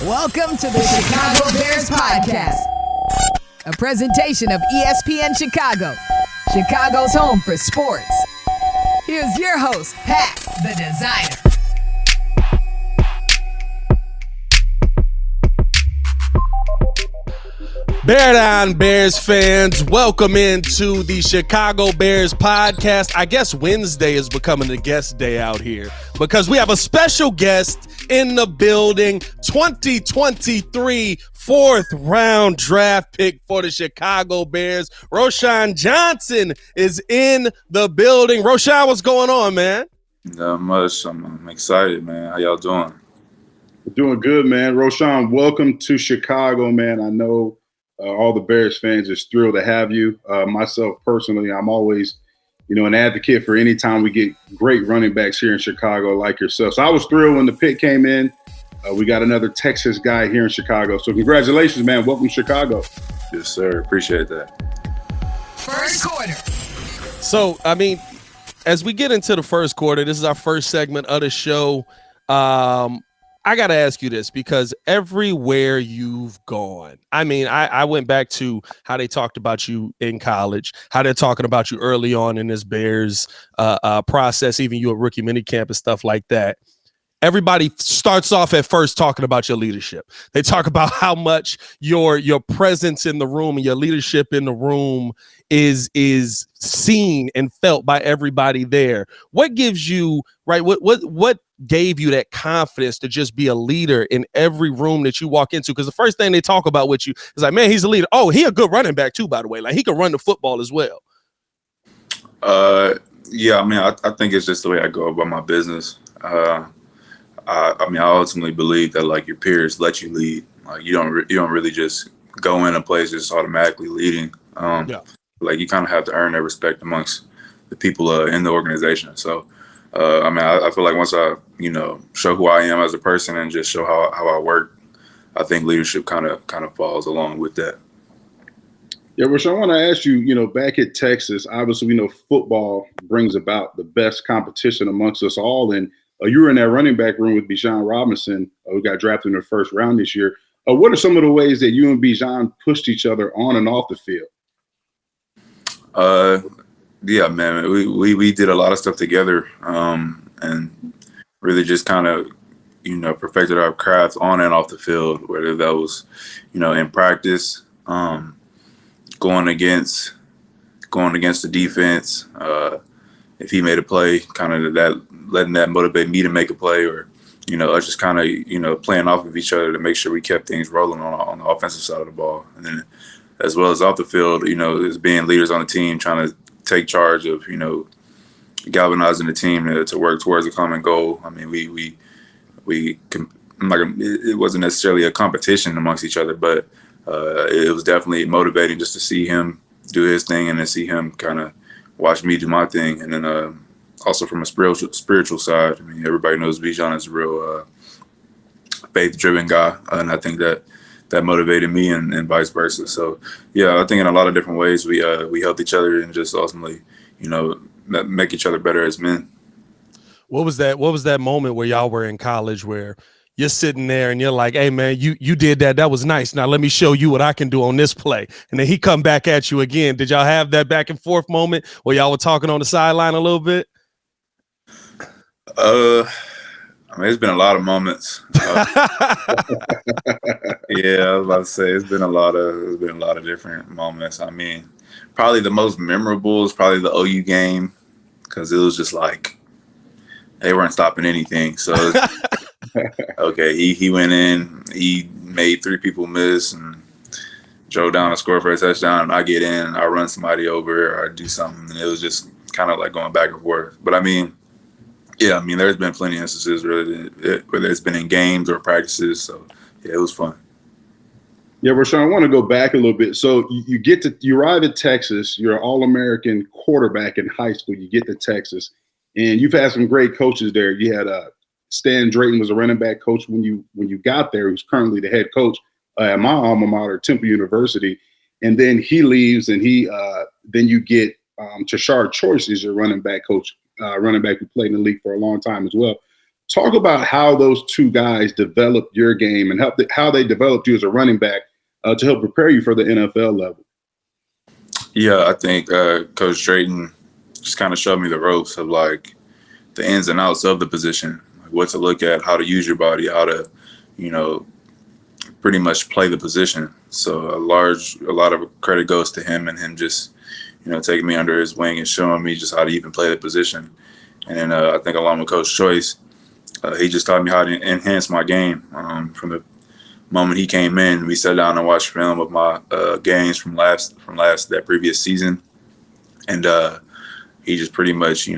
Welcome to the Chicago Bears Podcast, a presentation of ESPN Chicago, Chicago's home for sports. Here's your host, Pat, the designer. Bear down, Bears fans. Welcome into the Chicago Bears podcast. I guess Wednesday is becoming the guest day out here because we have a special guest in the building. 2023 fourth round draft pick for the Chicago Bears. Roschon Johnson is in the building. Roschon, what's going on, man? Not much. I'm excited, man. How y'all doing? We're doing good, man. Roschon, welcome to Chicago, man. I know all the Bears fans is thrilled to have you. Myself personally, I'm always, an advocate for any time we get great running backs here in Chicago like yourself. So I was thrilled when the pick came in. We got another Texas guy here in Chicago. So congratulations, man. Welcome to Chicago. Yes, sir. Appreciate that. First quarter. So, as we get into the first quarter, this is our first segment of the show. I got to ask you this because everywhere you've gone, I went back to how they talked about you in college, how they're talking about you early on in this Bears process, even you at rookie minicamp and stuff like that. Everybody starts off at first talking about your leadership. They talk about how much your presence in the room and your leadership in the room is seen and felt by everybody there. What gives you, right? What gave you that confidence to just be a leader in every room that you walk into? Because the first thing they talk about with you is like, man, he's a leader. Oh, he a good running back too, by the way. Like he can run the football as well. Yeah, I think it's just the way I go about my business. I ultimately believe that like your peers let you lead. Like you don't really just go in a place just automatically leading. Like you kind of have to earn that respect amongst the people in the organization. So, I feel like once I show who I am as a person and just show how I work, I think leadership kind of falls along with that. Yeah, Rich, I want to ask you, back at Texas, obviously we know football brings about the best competition amongst us all. And you were in that running back room with Bijan Robinson, who got drafted in the first round this year. What are some of the ways that you and Bijan pushed each other on and off the field? Yeah, man, we did a lot of stuff together, and really just kind of, perfected our craft on and off the field, whether that was, in practice, going against the defense. If he made a play, kind of letting that motivate me to make a play, or, us just kind of, playing off of each other to make sure we kept things rolling on the offensive side of the ball. And then as well as off the field, as being leaders on the team, trying to take charge of, galvanizing the team to work towards a common goal. It wasn't necessarily a competition amongst each other, but it was definitely motivating just to see him do his thing and then see him kind of watch me do my thing. And then also from a spiritual side, everybody knows Bijan is a real faith-driven guy, and I think that motivated me and vice versa. So, yeah, I think in a lot of different ways we helped each other and just ultimately, make each other better as men. What was that moment where y'all were in college where you're sitting there and you're like, hey, man, you did that. That was nice. Now let me show you what I can do on this play. And then he come back at you again. Did y'all have that back and forth moment where y'all were talking on the sideline a little bit? It's been a lot of moments. Yeah, I was about to say it's been a lot of different moments. Probably the most memorable is probably the OU game because it was just like they weren't stopping anything. So okay, he went in, he made three people miss and drove down and scored for a touchdown. And I get in, I run somebody over, or I do something, and it was just kind of like going back and forth. But yeah, there's been plenty of instances really, whether it's been in games or practices. So, yeah, it was fun. Yeah, Roschon, I want to go back a little bit. So you arrive at Texas. You're an All-American quarterback in high school. You get to Texas, and you've had some great coaches there. You had Stan Drayton was a running back coach when you got there. Who's currently the head coach at my alma mater, Temple University. And then he leaves, and then you get Tashard Choice as your running back coach. Running back who played in the league for a long time as well. Talk about how those two guys developed your game and how they developed you as a running back to help prepare you for the NFL level. Yeah, I think Coach Drayton just kind of showed me the ropes of like the ins and outs of the position, like what to look at, how to use your body, how to, pretty much play the position. So a lot of credit goes to him and him just, taking me under his wing and showing me just how to even play the position. And then I think along with Coach Choice, he just taught me how to enhance my game. From the moment he came in, we sat down and watched film of my games from that previous season, and he just pretty much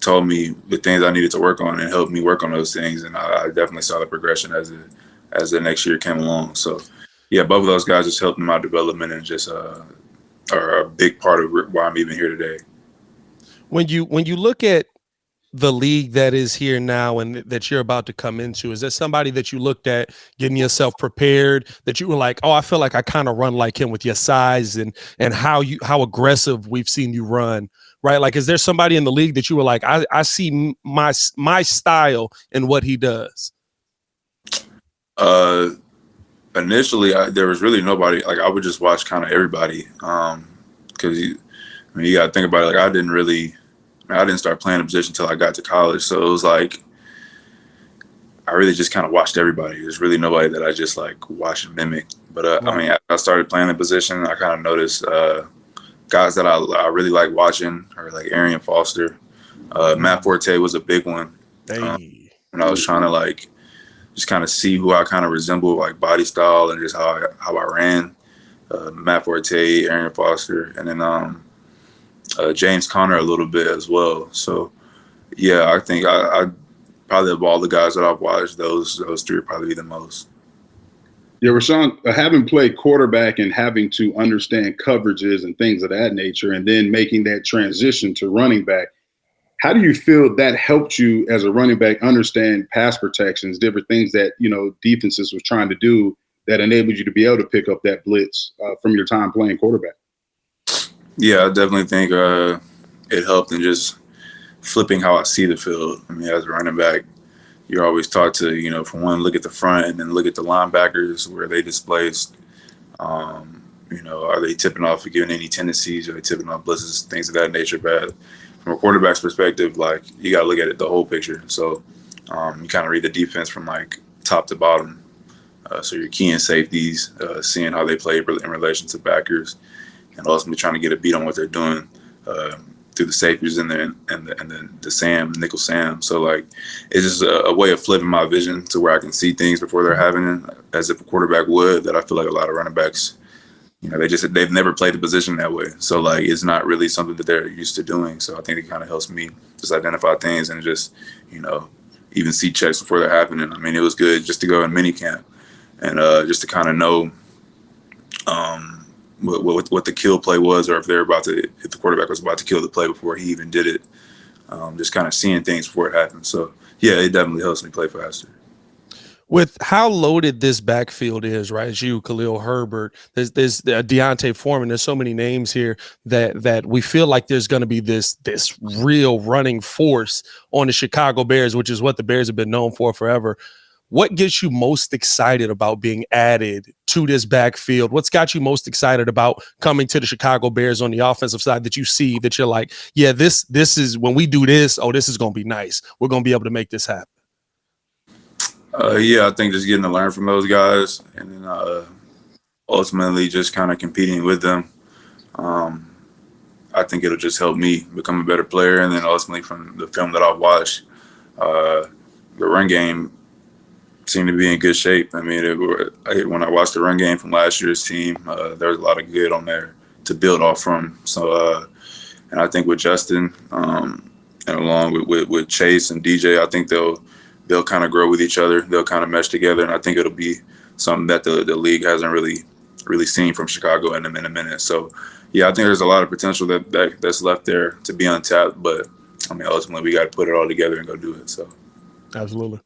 told me the things I needed to work on and helped me work on those things. And I definitely saw the progression as the next year came along. So yeah, both of those guys just helped in my development and just are a big part of why I'm even here today. When you look at the league that is here now and that you're about to come into, is there somebody that you looked at getting yourself prepared that you were like, oh, I feel like I kind of run like him with your size and how aggressive we've seen you run, right? Like, is there somebody in the league that you were like, I see my style in what he does? Initially, there was really nobody. Like, I would just watch kind of everybody because you got to think about it. Like, I didn't start playing a position until I got to college. So it was like, I really just kind of watched everybody. There's really nobody that I just like watch and mimic. But as I started playing the position, I kind of noticed guys that I really like watching are like Arian Foster. Matt Forte was a big one. When I was trying to like just kind of see who I kind of resemble, like body style and just how I ran. Matt Forte, Arian Foster, and then James Conner a little bit as well. So yeah, I think I probably of all the guys that I've watched, those three would probably be the most. Yeah, Roschon, having played quarterback and having to understand coverages and things of that nature, and then making that transition to running back, how do you feel that helped you as a running back understand pass protections, different things that, defenses was trying to do that enabled you to be able to pick up that blitz from your time playing quarterback? Yeah, I definitely think it helped in just flipping how I see the field. I mean, as a running back, you're always taught to, for one, look at the front and then look at the linebackers, where they displaced. Are they tipping off or giving any tendencies? Are they tipping off blitzes, things of that nature? But from a quarterback's perspective, like, you got to look at it the whole picture. So you kind of read the defense from like top to bottom. So you're keying safeties, seeing how they play in relation to backers, and ultimately trying to get a beat on what they're doing through the safeties and the Sam, nickel Sam. So like, it's just a way of flipping my vision to where I can see things before they're happening, as if a quarterback would. That I feel like a lot of running backs, they've never played the position that way. So like, it's not really something that they're used to doing. So I think it kind of helps me just identify things and just, even see checks before they're happening. I mean, it was good just to go in mini camp and just to kind of know what the kill play was, or if the quarterback was about to kill the play before he even did it. Just kind of seeing things before it happened. So yeah, it definitely helps me play faster. With how loaded this backfield is, right? It's you, Khalil Herbert, there's Deontay Foreman. There's so many names here that we feel like there's going to be this real running force on the Chicago Bears, which is what the Bears have been known for forever. What gets you most excited about being added to this backfield? What's got you most excited about coming to the Chicago Bears on the offensive side that you see that you're like, yeah, this is when we do this, this is going to be nice. We're going to be able to make this happen. Yeah, I think just getting to learn from those guys and then ultimately just kind of competing with them. I think it'll just help me become a better player. And then ultimately from the film that I've watched, the run game seemed to be in good shape. I mean, when I watched the run game from last year's team, there was a lot of good on there to build off from. So, and I think with Justin and along with Chase and DJ, I think they'll kind of grow with each other. They'll kind of mesh together, and I think it'll be something that the league hasn't really seen from Chicago in a minute. So, yeah, I think there's a lot of potential that's left there to be untapped. But I mean, ultimately, we got to put it all together and go do it. So, absolutely.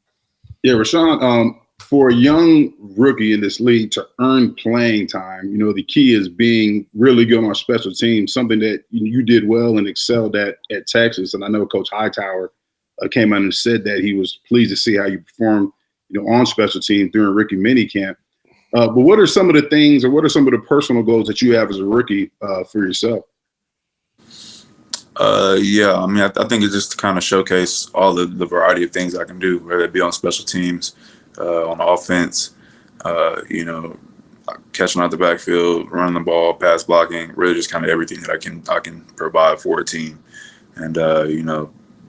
Yeah, Roschon, for a young rookie in this league to earn playing time, the key is being really good on special teams, something that you did well and excelled at Texas. And I know Coach Hightower came out and said that he was pleased to see how you performed, on special teams during rookie minicamp. But what are some of the things, or what are some of the personal goals that you have as a rookie for yourself? Yeah, I mean, I think it's just to kind of showcase all the variety of things I can do, whether it be on special teams, on offense, catching out the backfield, running the ball, pass blocking, really just kind of everything that I can provide for a team. And,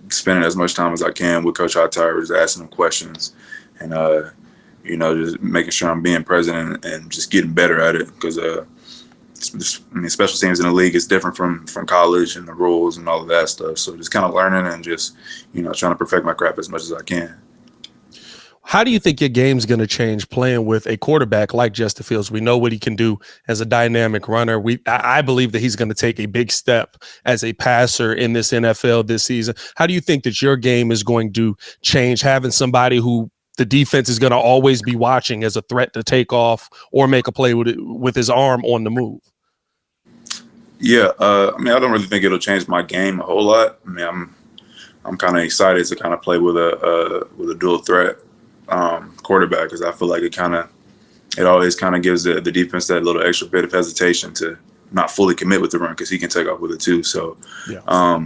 spending as much time as I can with Coach Hightower, just asking him questions and, just making sure I'm being present and just getting better at it. Because, special teams in the league is different from college and the rules and all of that stuff. So just kind of learning and just, trying to perfect my craft as much as I can. How do you think your game's going to change playing with a quarterback like Justin Fields? We know what he can do as a dynamic runner. I believe that he's going to take a big step as a passer in this NFL this season. How do you think that your game is going to change, having somebody who the defense is going to always be watching as a threat to take off or make a play with his arm on the move? Yeah, I don't really think it'll change my game a whole lot. I'm kind of excited to kind of play with a dual threat quarterback, because I feel like it always kind of gives the defense that little extra bit of hesitation to not fully commit with the run, because he can take off with it too. So, yeah.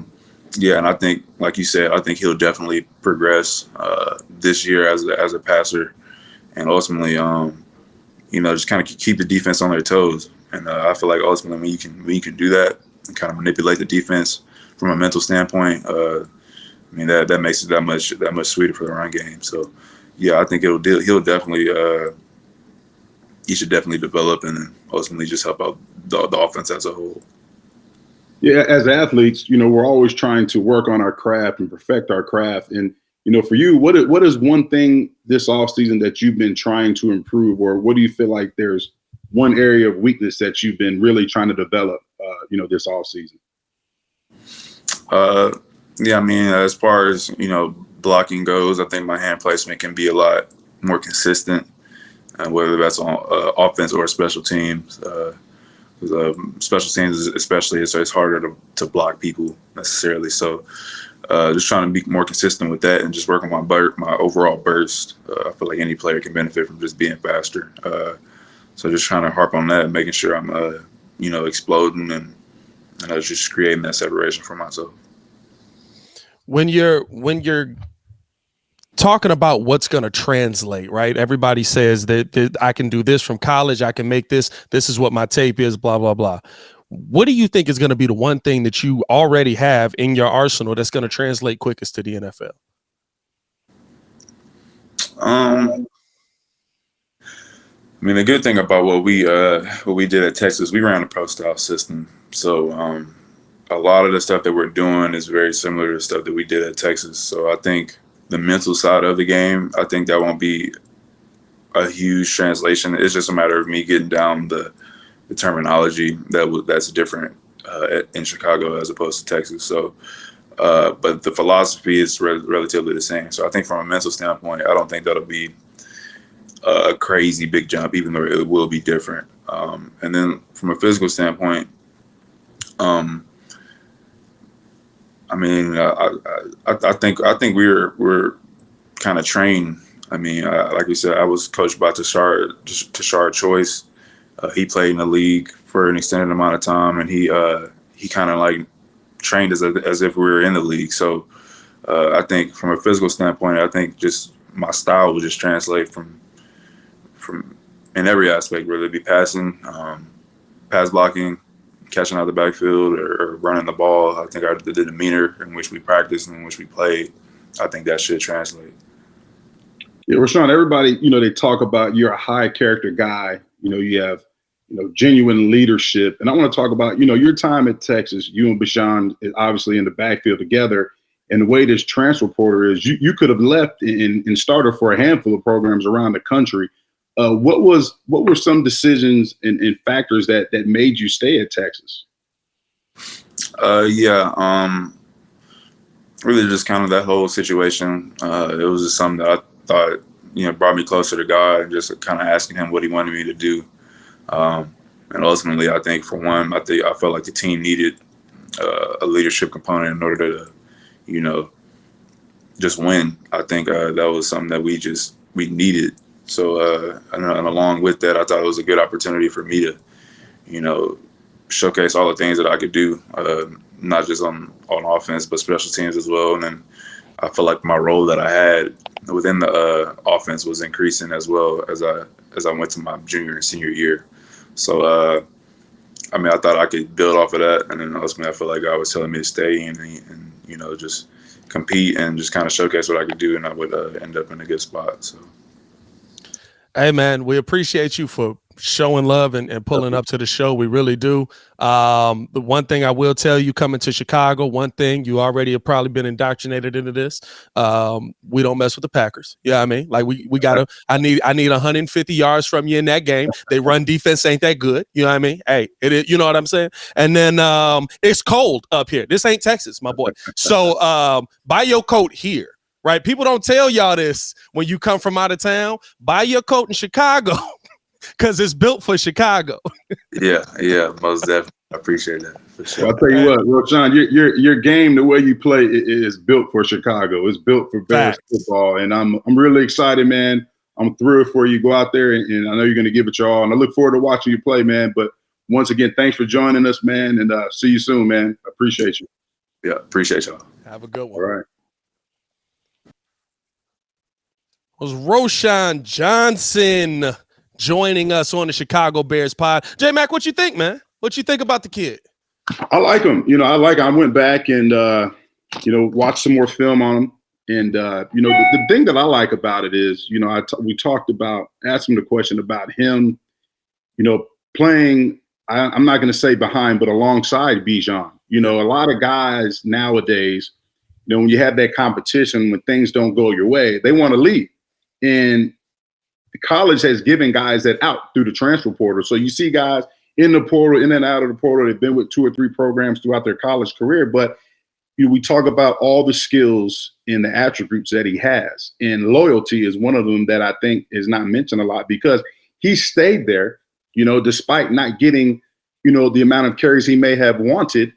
And I think, like you said, I think he'll definitely progress this year as a passer, and ultimately, just kind of keep the defense on their toes. And I feel like ultimately when you can do that and kind of manipulate the defense from a mental standpoint, that makes it that much sweeter for the run game. So, yeah, I think he should definitely develop and ultimately just help out the offense as a whole. Yeah, as athletes, we're always trying to work on our craft and perfect our craft. And, for you, what is one thing this offseason that you've been trying to improve, or what do you feel like there's one area of weakness that you've been really trying to develop, this offseason? As far as, blocking goes, I think my hand placement can be a lot more consistent, whether that's on offense or special teams. Special teams, especially, it's harder to block people necessarily. So just trying to be more consistent with that and just work on my overall burst. I feel like any player can benefit from just being faster. So just trying to harp on that and making sure I'm, exploding and just creating that separation for myself. When you're talking about what's going to translate, right? Everybody says that I can do this from college. I can make this. This is what my tape is, blah, blah, blah. What do you think is going to be the one thing that you already have in your arsenal that's going to translate quickest to the NFL? The good thing about what we did at Texas, we ran a pro style system. So a lot of the stuff that we're doing is very similar to the stuff that we did at Texas. So I think the mental side of the game, I think that won't be a huge translation. It's just a matter of me getting down the terminology that's different in Chicago as opposed to Texas. So, but the philosophy is relatively the same. So I think from a mental standpoint, I don't think that'll be a crazy big jump, even though it will be different. And then from a physical standpoint, I think we're kind of trained. Like you said, I was coached by Tashard Choice. He played in the league for an extended amount of time, and he kind of like trained as if we were in the league. So I think from a physical standpoint, I think just my style will just translate from in every aspect, whether it be passing, pass blocking, catching out the backfield, or running the ball. I think the demeanor in which we practice and in which we play, I think that should translate. Yeah, Roschon, everybody, they talk about you're a high character guy. You have, genuine leadership. And I want to talk about, your time at Texas, you and Bashan obviously in the backfield together. And the way this transfer portal is, you could have left and started for a handful of programs around the country. What were some decisions and factors that made you stay at Texas? Really just kind of that whole situation. It was just something that I thought, brought me closer to God, and just kind of asking him what he wanted me to do. And ultimately, I think for one, I felt like the team needed a leadership component in order to, just win. I think that was something that we needed. So and along with that, I thought it was a good opportunity for me to, showcase all the things that I could do, not just on offense, but special teams as well. And then I feel like my role that I had within the offense was increasing as well as I went to my junior and senior year. So, I thought I could build off of that. And then ultimately, I feel like God was telling me to stay and just compete and just kind of showcase what I could do, and I would end up in a good spot. So, hey, man, we appreciate you for showing love and pulling up to the show. We really do. The one thing I will tell you, coming to Chicago, one thing you already have probably been indoctrinated into this. We don't mess with the Packers. Yeah, I mean, like we gotta. I need 150 yards from you in that game. They run defense ain't that good. You know what I mean? Hey, it is. You know what I'm saying? And then it's cold up here. This ain't Texas, my boy. So buy your coat here. Right? People don't tell y'all this when you come from out of town. Buy your coat in Chicago. Because it's built for Chicago. yeah, most definitely. I appreciate that for sure. Well, I'll tell you what, Roschon, your game, the way you play, is built for Chicago. It's built for Bears football, and I'm really excited, man. I'm thrilled for you. Go out there, and I know you're going to give it your all. And I look forward to watching you play, man. But once again, thanks for joining us, man, and see you soon, man. I appreciate you. Yeah, appreciate y'all. Have a good one. All right. It was Roschon Johnson joining us on the Chicago Bears pod. J-Mac, what you think, man? What you think about the kid? I like him. I went back and, watched some more film on him. And, the thing that I like about it is, we talked about, asked him the question about him, playing, I'm not going to say behind, but alongside Bijan. A lot of guys nowadays, when you have that competition, when things don't go your way, they want to leave. And the college has given guys that out through the transfer portal. So you see guys in the portal, in and out of the portal. They've been with 2 or 3 programs throughout their college career. But we talk about all the skills and the attributes that he has. And loyalty is one of them that I think is not mentioned a lot, because he stayed there, despite not getting, the amount of carries he may have wanted.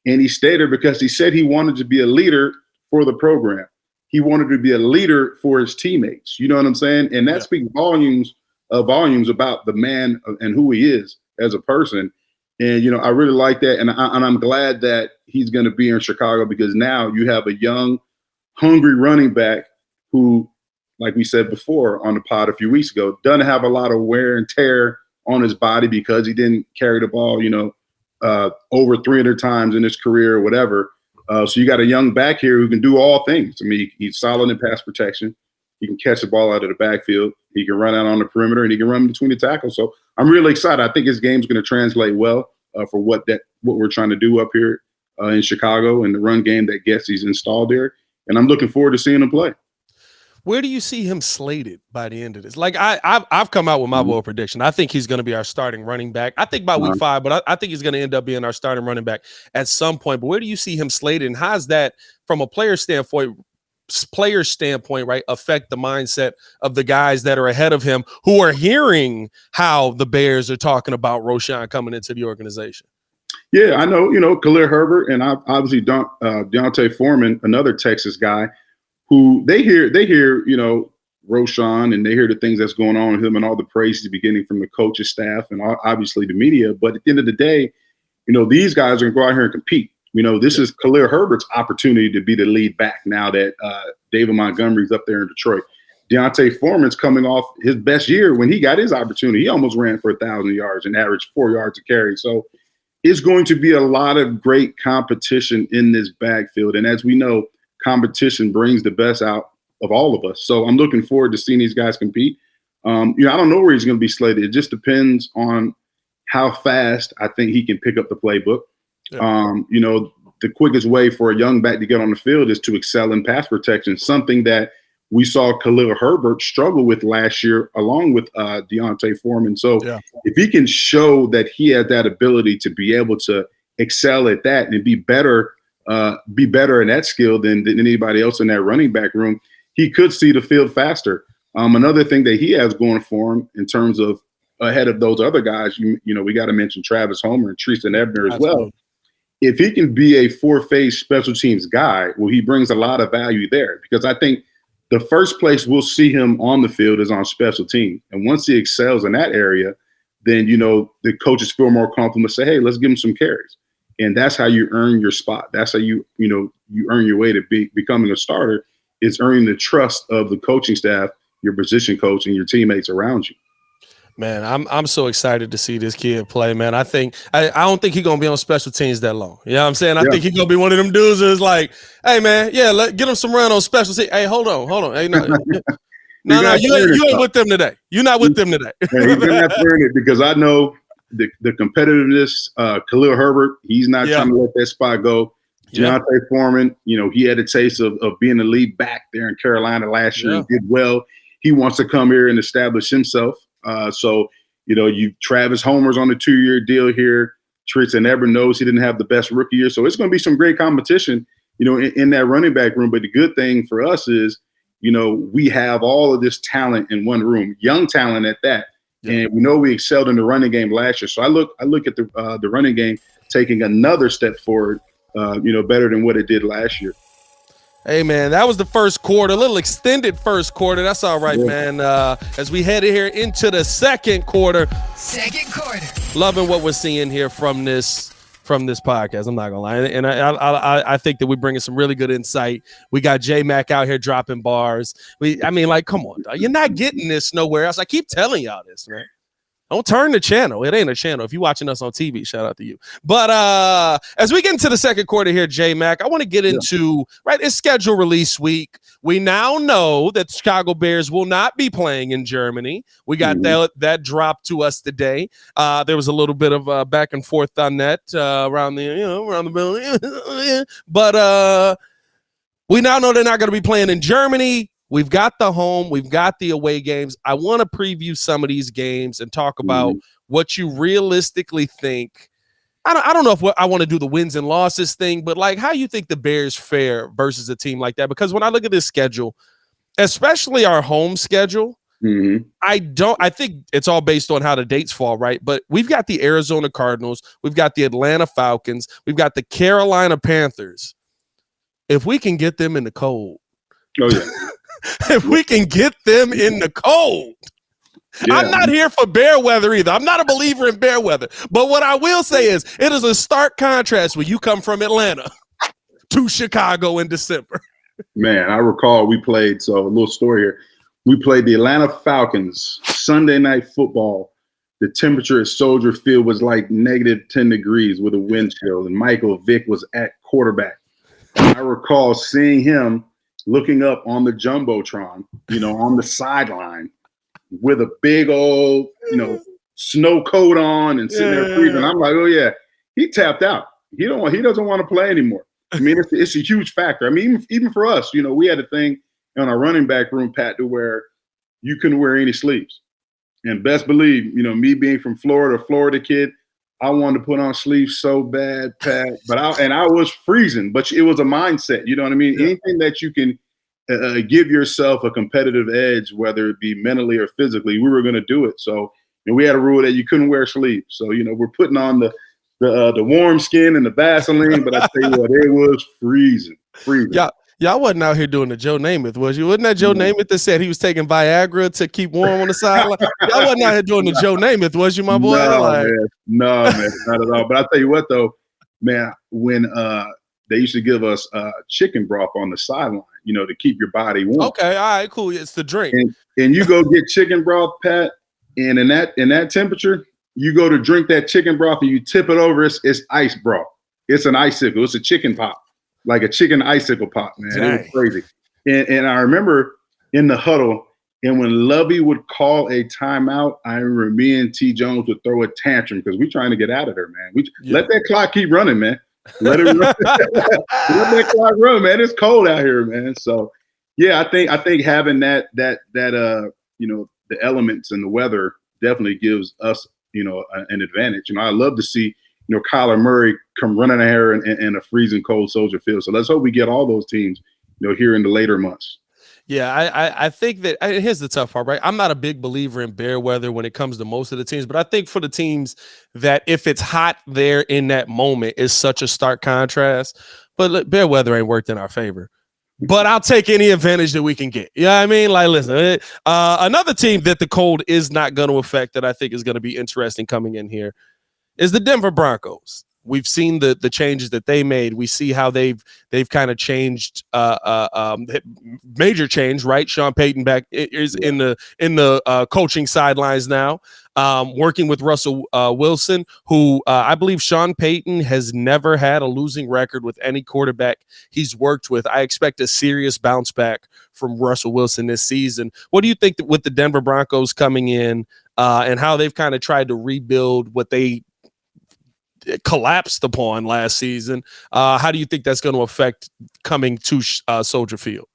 And he stayed there because he said he wanted to be a leader for the program. He wanted to be a leader for his teammates. You know what I'm saying? And that speaks volumes about the man and who he is as a person. And, I really like that. And I'm glad that he's going to be in Chicago, because now you have a young, hungry running back who, like we said before on the pod a few weeks ago, doesn't have a lot of wear and tear on his body because he didn't carry the ball, over 300 times in his career or whatever. So you got a young back here who can do all things. I mean, he's solid in pass protection. He can catch the ball out of the backfield. He can run out on the perimeter, and he can run between the tackles. So I'm really excited. I think his game's going to translate well for what we're trying to do up here in Chicago, and the run game that he's installed there. And I'm looking forward to seeing him play. Where do you see him slated by the end of this? Like I've come out with my bold prediction. I think he's going to be our starting running back. I think by week 5, but I think he's going to end up being our starting running back at some point. But where do you see him slated, and how's that from a player standpoint, right, affect the mindset of the guys that are ahead of him who are hearing how the Bears are talking about Roschon coming into the organization? Yeah, I know, Khalil Herbert and obviously Deontay Foreman, another Texas guy, who they hear, Roschon, and they hear the things that's going on with him and all the praise he's beginning from the coach's staff and obviously the media. But at the end of the day, these guys are going to go out here and compete. This is Khalil Herbert's opportunity to be the lead back now that David Montgomery's up there in Detroit. Deontay Foreman's coming off his best year when he got his opportunity. He almost ran for 1,000 yards and averaged 4 yards a carry. So it's going to be a lot of great competition in this backfield. And as we know, competition brings the best out of all of us. So I'm looking forward to seeing these guys compete. I don't know where he's going to be slated. It just depends on how fast I think he can pick up the playbook. Yeah. The quickest way for a young back to get on the field is to excel in pass protection, something that we saw Khalil Herbert struggle with last year, along with Deontay Foreman. So if he can show that he has that ability to be able to excel at that and be better in that skill than anybody else in that running back room, he could see the field faster. Another thing that he has going for him in terms of ahead of those other guys, we got to mention Travis Homer and Tristan Ebner as well, if he can be a four-phase special teams guy, well, he brings a lot of value there, because I think the first place we'll see him on the field is on special teams. And once he excels in that area, then, the coaches feel more comfortable to say, hey, let's give him some carries. And that's how you earn your spot. That's how you earn your way to becoming a starter, is earning the trust of the coaching staff, your position coach, and your teammates around you. Man, I'm so excited to see this kid play, man. I don't think he's gonna be on special teams that long. You know what I'm saying? I think he's gonna be one of them dudes who's like, hey man, get him some run on special teams. Hey, hold on. Hey, no, you ain't with them today. You're not with them today. Yeah, he's gonna have to earn it, because I know the competitiveness. Khalil Herbert, he's not trying to let that spot go. Deontay Foreman, he had a taste of being the lead back there in Carolina last year and did well. He wants to come here and establish himself. So Travis Homer's on a 2-year deal here. Tristan Ebron knows he didn't have the best rookie year. So it's going to be some great competition, in that running back room. But the good thing for us is, we have all of this talent in one room, young talent at that. Yeah. And we know we excelled in the running game last year. So I look at the running game taking another step forward, better than what it did last year. Hey, man, that was the first quarter, a little extended first quarter. That's all right, man. As we head here into the second quarter. Loving what we're seeing here from this podcast. I'm not going to lie. And I think that we're bringing some really good insight. We got J-Mac out here dropping bars. Come on, dog. You're not getting this nowhere else. I keep telling y'all this, man. Don't turn the channel. It ain't a channel. If you're watching us on TV, shout out to you. But as we get into the second quarter here, J-Mac, I want to get into, it's schedule release week. We now know that the Chicago Bears will not be playing in Germany. We got that dropped to us today. There was a little bit of back and forth on that around the building. But we now know they're not going to be playing in Germany. We've got the home. We've got the away games. I want to preview some of these games and talk about what you realistically think. I don't know if I want to do the wins and losses thing, but how you think the Bears fare versus a team like that. Because when I look at this schedule, especially our home schedule, I think it's all based on how the dates fall, right? But we've got the Arizona Cardinals. We've got the Atlanta Falcons. We've got the Carolina Panthers. If we can get them in the cold. Oh, yeah. If we can get them in the cold. Yeah. I'm not here for bear weather either. I'm not a believer in bear weather. But what I will say is it is a stark contrast when you come from Atlanta to Chicago in December. Man, I recall we played, so a little story here. We played the Atlanta Falcons Sunday Night Football. The temperature at Soldier Field was like -10 degrees with a wind chill, and Michael Vick was at quarterback. And I recall seeing him looking up on the Jumbotron, on the sideline with a big old, snow coat on and sitting there freezing. I'm like, oh yeah, he tapped out. He doesn't want to play anymore. I mean, it's a huge factor. I mean, even for us, we had a thing in our running back room, Pat, to where you couldn't wear any sleeves. And best believe, me being from Florida kid, I wanted to put on sleeves so bad, Pat, but I was freezing, but it was a mindset. You know what I mean? Yeah. Anything that you can give yourself a competitive edge, whether it be mentally or physically, we were going to do it. So we had a rule that you couldn't wear sleeves. So, we're putting on the warm skin and the Vaseline, but I tell you what, it was freezing. Yeah. Y'all wasn't out here doing the Joe Namath, was you? Wasn't that Joe Namath that said he was taking Viagra to keep warm on the sideline? Y'all wasn't out here doing the Joe Namath, was you, my boy? No, man, not at all. But I'll tell you what, though, man, when they used to give us chicken broth on the sideline, to keep your body warm. Okay, all right, cool. It's the drink. And you go get chicken broth, Pat, and in that temperature, you go to drink that chicken broth and you tip it over, it's ice broth. It's an icicle. It's a chicken pop. Like a chicken icicle pop, man. Dang. It was crazy. And I remember in the huddle, and when Lovey would call a timeout, I remember me and T. Jones would throw a tantrum because we're trying to get out of there, man. Let that clock keep running, man. Let it run. Let that clock run, man. It's cold out here, man. So, yeah, I think having that the elements and the weather definitely gives us, an advantage. I love to see Kyler Murray come running out here in a freezing cold Soldier Field. So let's hope we get all those teams, here in the later months. Yeah, I think that here's the tough part, right? I'm not a big believer in bear weather when it comes to most of the teams, but I think for the teams that if it's hot there in that moment is such a stark contrast. But look, bear weather ain't worked in our favor. But I'll take any advantage that we can get. You know what I mean? Like, listen, another team that the cold is not going to affect that I think is going to be interesting coming in here is the Denver Broncos. We've seen the changes that they made. We see how they've kind of changed, major change, right? Sean Payton back is in the coaching sidelines now, working with Russell Wilson, who I believe Sean Payton has never had a losing record with any quarterback he's worked with. I expect a serious bounce back from Russell Wilson this season. What do you think that with the Denver Broncos coming in and how they've kind of tried to rebuild what they collapsed upon last season? How do you think that's going to affect coming to Soldier Field?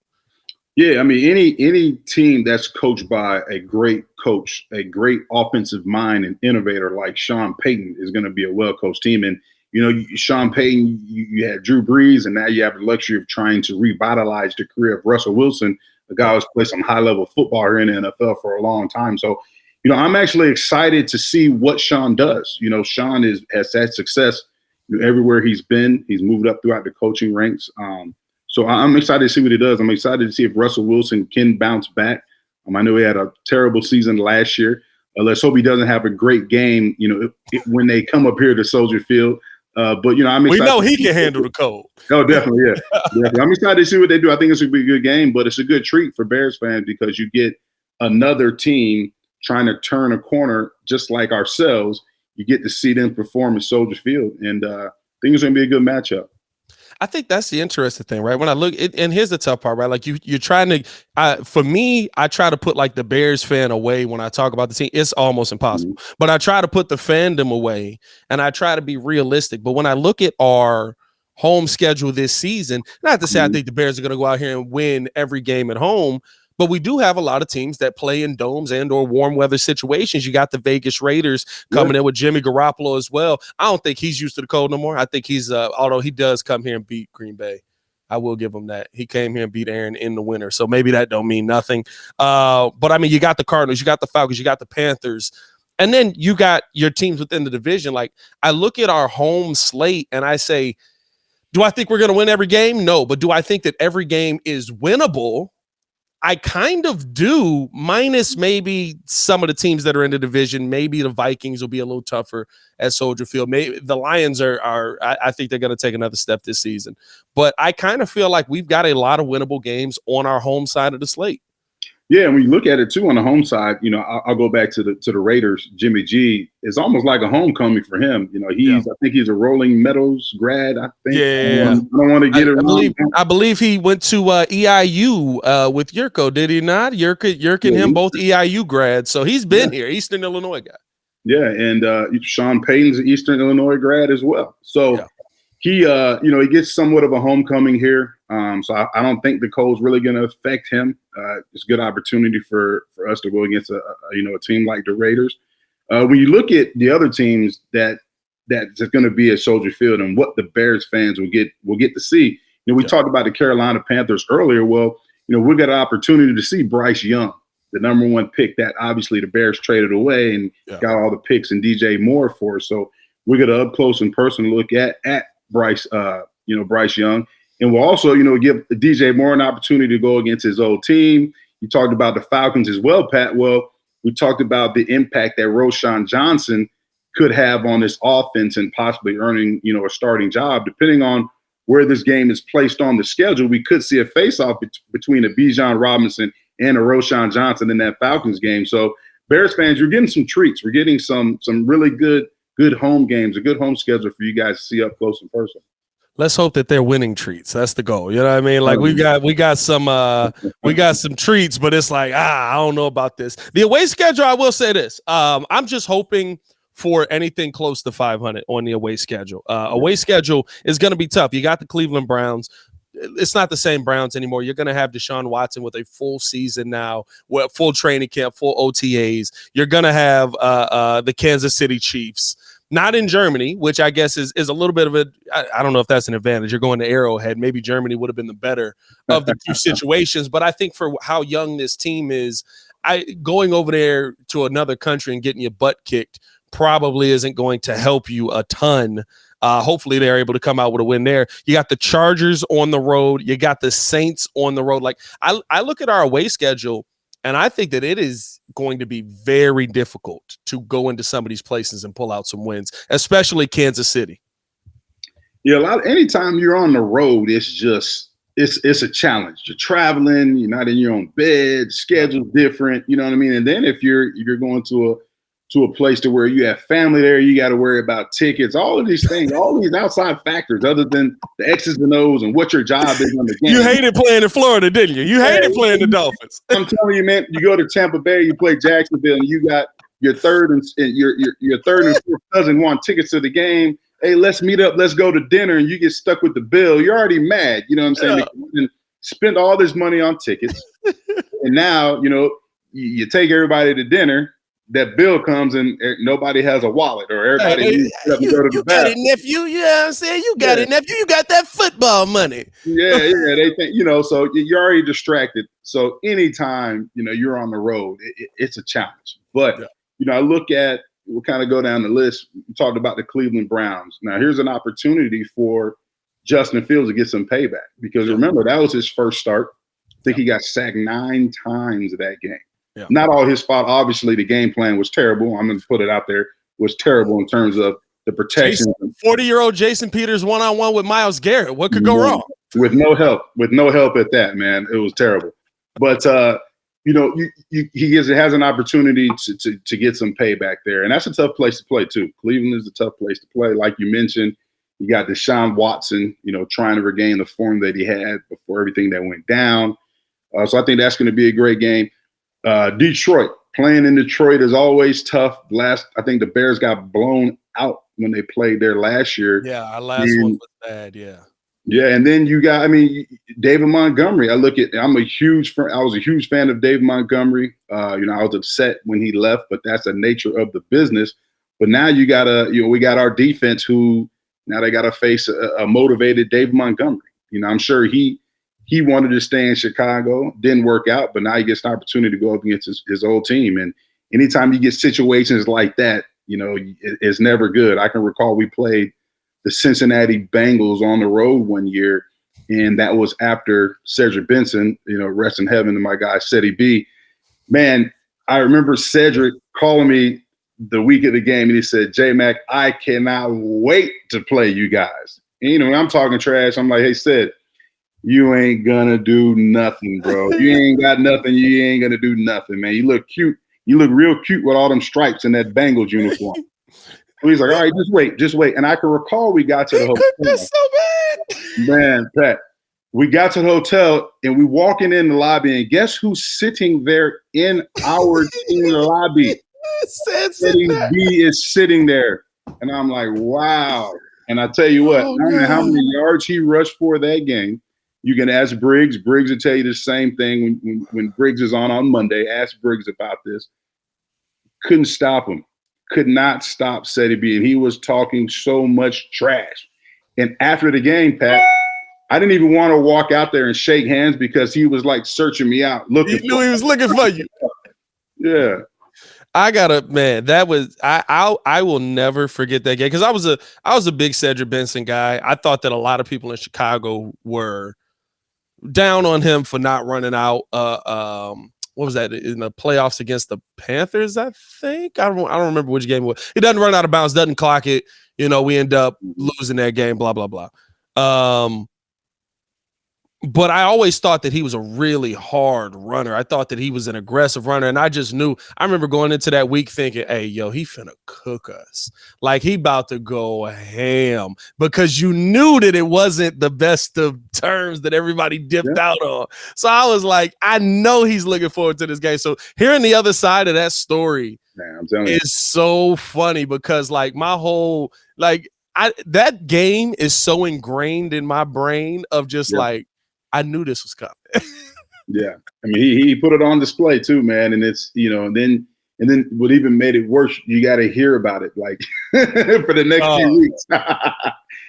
Yeah, I mean, any team that's coached by a great coach, a great offensive mind and innovator like Sean Payton is going to be a well-coached team. And, you know, Sean Payton, you had Drew Brees, and now you have the luxury of trying to revitalize the career of Russell Wilson, a guy who's played some high-level football here in the NFL for a long time. So, you know, I'm actually excited to see what Sean does. You know, Sean has had success everywhere he's been. He's moved up throughout the coaching ranks. So I'm excited to see what he does. I'm excited to see if Russell Wilson can bounce back. I know he had a terrible season last year. Let's hope he doesn't have a great game, you know, when they come up here to Soldier Field. But, you know, I'm excited. We know he can handle the cold. Oh, definitely, yeah. Definitely. I'm excited to see what they do. I think it's going to be a good game, but it's a good treat for Bears fans because you get another team trying to turn a corner just like ourselves. You get to see them perform at Soldier Field, and I think it's going to be a good matchup. I think that's the interesting thing, right? When I look, and here's the tough part, right? Like you're trying to, for me, I try to put like the Bears fan away when I talk about the team. It's almost impossible, but I try to put the fandom away and I try to be realistic. But when I look at our home schedule this season, not to say I think the Bears are going to go out here and win every game at home, but we do have a lot of teams that play in domes and or warm weather situations. You got the Vegas Raiders coming in with Jimmy Garoppolo as well. I don't think he's used to the cold no more. I think he's, although he does come here and beat Green Bay, I will give him that. He came here and beat Aaron in the winter. So maybe that don't mean nothing. But I mean, you got the Cardinals, you got the Falcons, you got the Panthers, and then you got your teams within the division. Like I look at our home slate and I say, do I think we're going to win every game? No. But do I think that every game is winnable? I kind of do, minus maybe some of the teams that are in the division. Maybe the Vikings will be a little tougher at Soldier Field. Maybe the Lions I think they're going to take another step this season. But I kind of feel like we've got a lot of winnable games on our home side of the slate. Yeah, and when you look at it too on the home side, you know, I'll go back to the Raiders. Jimmy G is almost like a homecoming for him. You know, I think he's a Rolling Meadows grad. I think. Yeah, I don't want to get it wrong. I believe he went to EIU with Yurko. Did he not? Yurko and him both EIU grads, so he's been here. Eastern Illinois guy. Yeah, and Sean Payton's an Eastern Illinois grad as well. So. He, he gets somewhat of a homecoming here. So I don't think the cold's really going to affect him. It's a good opportunity for us to go against a team like the Raiders. When you look at the other teams that's going to be at Soldier Field and what the Bears fans will get to see. You know, we talked about the Carolina Panthers earlier. Well, you know, we got an opportunity to see Bryce Young, the number one pick that obviously the Bears traded away and got all the picks and DJ Moore for. So we got an up close and personal look at Bryce Young. And we'll also, give DJ Moore an opportunity to go against his old team. You talked about the Falcons as well, Pat. Well, we talked about the impact that Roschon Johnson could have on this offense and possibly earning, a starting job. Depending on where this game is placed on the schedule, we could see a face-off between a Bijan Robinson and a Roschon Johnson in that Falcons game. So Bears fans, you're getting some treats. We're getting some really good home games, a good home schedule for you guys to see up close and personal. Let's hope that they're winning treats. That's the goal. You know what I mean? Like we got some treats, but it's like, I don't know about this. The away schedule, I will say this. I'm just hoping for anything close to 500 on the away schedule. Away schedule is going to be tough. You got the Cleveland Browns. It's not the same Browns anymore. You're going to have Deshaun Watson with a full season now, full training camp, full OTAs. You're going to have the Kansas City Chiefs. not in Germany, which I guess is a little bit of I don't know if that's an advantage. You're going to Arrowhead. Maybe Germany would have been the better of the two situations. But I think for how young this team is, going over there to another country and getting your butt kicked probably isn't going to help you a ton. Hopefully they're able to come out with a win there. You got the Chargers on the road. You got the Saints on the road. Like I look at our away schedule, and I think that it is going to be very difficult to go into some of these places and pull out some wins, especially Kansas City. Yeah, anytime you're on the road, it's a challenge. You're traveling, you're not in your own bed, schedule's different, you know what I mean? And then if you're going to a place to where you have family there, you got to worry about tickets, all of these things, all these outside factors other than the X's and O's and what your job is on the game. You hated playing in Florida, didn't you? You hated playing the Dolphins. I'm telling you, man, you go to Tampa Bay, you play Jacksonville, and you got your third and fourth cousin want tickets to the game. Hey, let's meet up, let's go to dinner, and you get stuck with the bill. You're already mad, you know what I'm saying? Yeah. And spend all this money on tickets, and now, you take everybody to dinner, that bill comes and nobody has a wallet, or everybody go to the got it, nephew. You know what I'm saying? You got it, nephew. You got that football money. Yeah. They think, so you're already distracted. So anytime, you're on the road, it's a challenge. But, I look at, we'll kind of go down the list. We talked about the Cleveland Browns. Now, here's an opportunity for Justin Fields to get some payback, because remember, that was his first start. I think he got sacked 9 times that game. Yeah. Not all his fault. Obviously, the game plan was terrible. I'm going to put it out there. Was terrible in terms of the protection. 40-year-old Jason Peters one-on-one with Myles Garrett. What could go wrong? With no help at that, man. It was terrible. But he has an opportunity to get some payback there, and that's a tough place to play too. Cleveland is a tough place to play, like you mentioned. You got Deshaun Watson, trying to regain the form that he had before everything that went down. So I think that's going to be a great game. Detroit, playing in Detroit is always tough. I think the Bears got blown out when they played there last year. Yeah, our last one was bad. Yeah. Yeah, and then you got, David Montgomery. I was a huge fan of David Montgomery. I was upset when he left, but that's the nature of the business. But now we got our defense who now they got to face a motivated David Montgomery. I'm sure he wanted to stay in Chicago, didn't work out, but now he gets an opportunity to go up against his old team. And anytime you get situations like that, it's never good. I can recall we played the Cincinnati Bengals on the road one year, and that was after Cedric Benson, rest in heaven to my guy, Ceddy B. Man, I remember Cedric calling me the week of the game, and he said, J-Mac, I cannot wait to play you guys. And, when I'm talking trash, I'm like, hey, Ced, you ain't gonna do nothing, bro. You ain't got nothing. You ain't gonna do nothing, man. You look cute. You look real cute with all them stripes in that Bengals uniform. So he's like, all right, just wait. And I can recall we got to the hotel. That's so bad. Man, Pat, we got to the hotel and we walking in the lobby, and guess who's sitting there in our team lobby? Ceddy B is sitting there. And I'm like, wow. And I tell you what, I don't know how many yards he rushed for that game. You can ask Briggs. Briggs will tell you the same thing when Briggs is on Monday. Ask Briggs about this. Couldn't stop him. Could not stop Ceddy B. And he was talking so much trash. And after the game, Pat, I didn't even want to walk out there and shake hands because he was like searching me out. He knew he was looking for you. Yeah. That was I will never forget that game, because I was a big Cedric Benson guy. I thought that a lot of people in Chicago were down on him for not running out. What was that, in the playoffs against the Panthers? I think I don't remember which game it was. He doesn't run out of bounds, doesn't clock it. We end up losing that game. Blah blah blah. But I always thought that he was a really hard runner. I thought that he was an aggressive runner, and I just knew. I remember going into that week thinking, hey, he finna cook us. Like, he about to go ham, because you knew that it wasn't the best of terms that everybody dipped out on. So I was like, I know he's looking forward to this game. So hearing the other side of that story is so funny, because like my whole, that game is so ingrained in my brain of just like, I knew this was coming. Yeah. He put it on display too, man. And it's, and then And then what even made it worse, you got to hear about it, like for the next few weeks.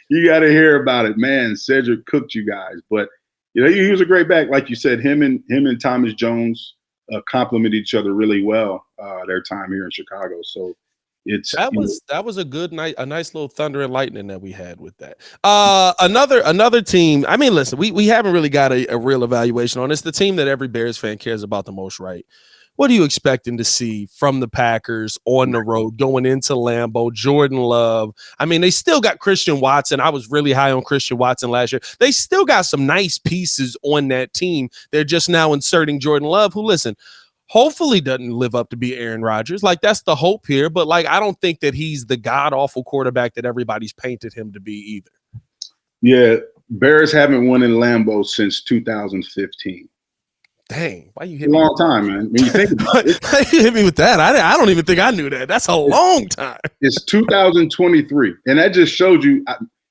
You got to hear about it, man. Cedric cooked you guys, but he was a great back, like you said. Him and Thomas Jones complement each other really well. Their time here in Chicago, so that was a good night, a nice little thunder and lightning that we had with that. Another team. I mean, listen, we haven't really got a real evaluation on. It's the team that every Bears fan cares about the most, right? What are you expecting to see from the Packers on the road going into Lambeau? Jordan Love. I mean, they still got Christian Watson. I was really high on Christian Watson last year. They still got some nice pieces on that team. They're just now inserting Jordan Love, who, listen, hopefully doesn't live up to be Aaron Rodgers. Like, that's the hope here. But, like, I don't think that he's the god-awful quarterback that everybody's painted him to be either. Yeah, Bears haven't won in Lambeau since 2015. Dang, why you hit me? A long with time, man. When you think about it, you hit me with that. I don't even think I knew that. That's a long time. It's 2023, and that just shows you.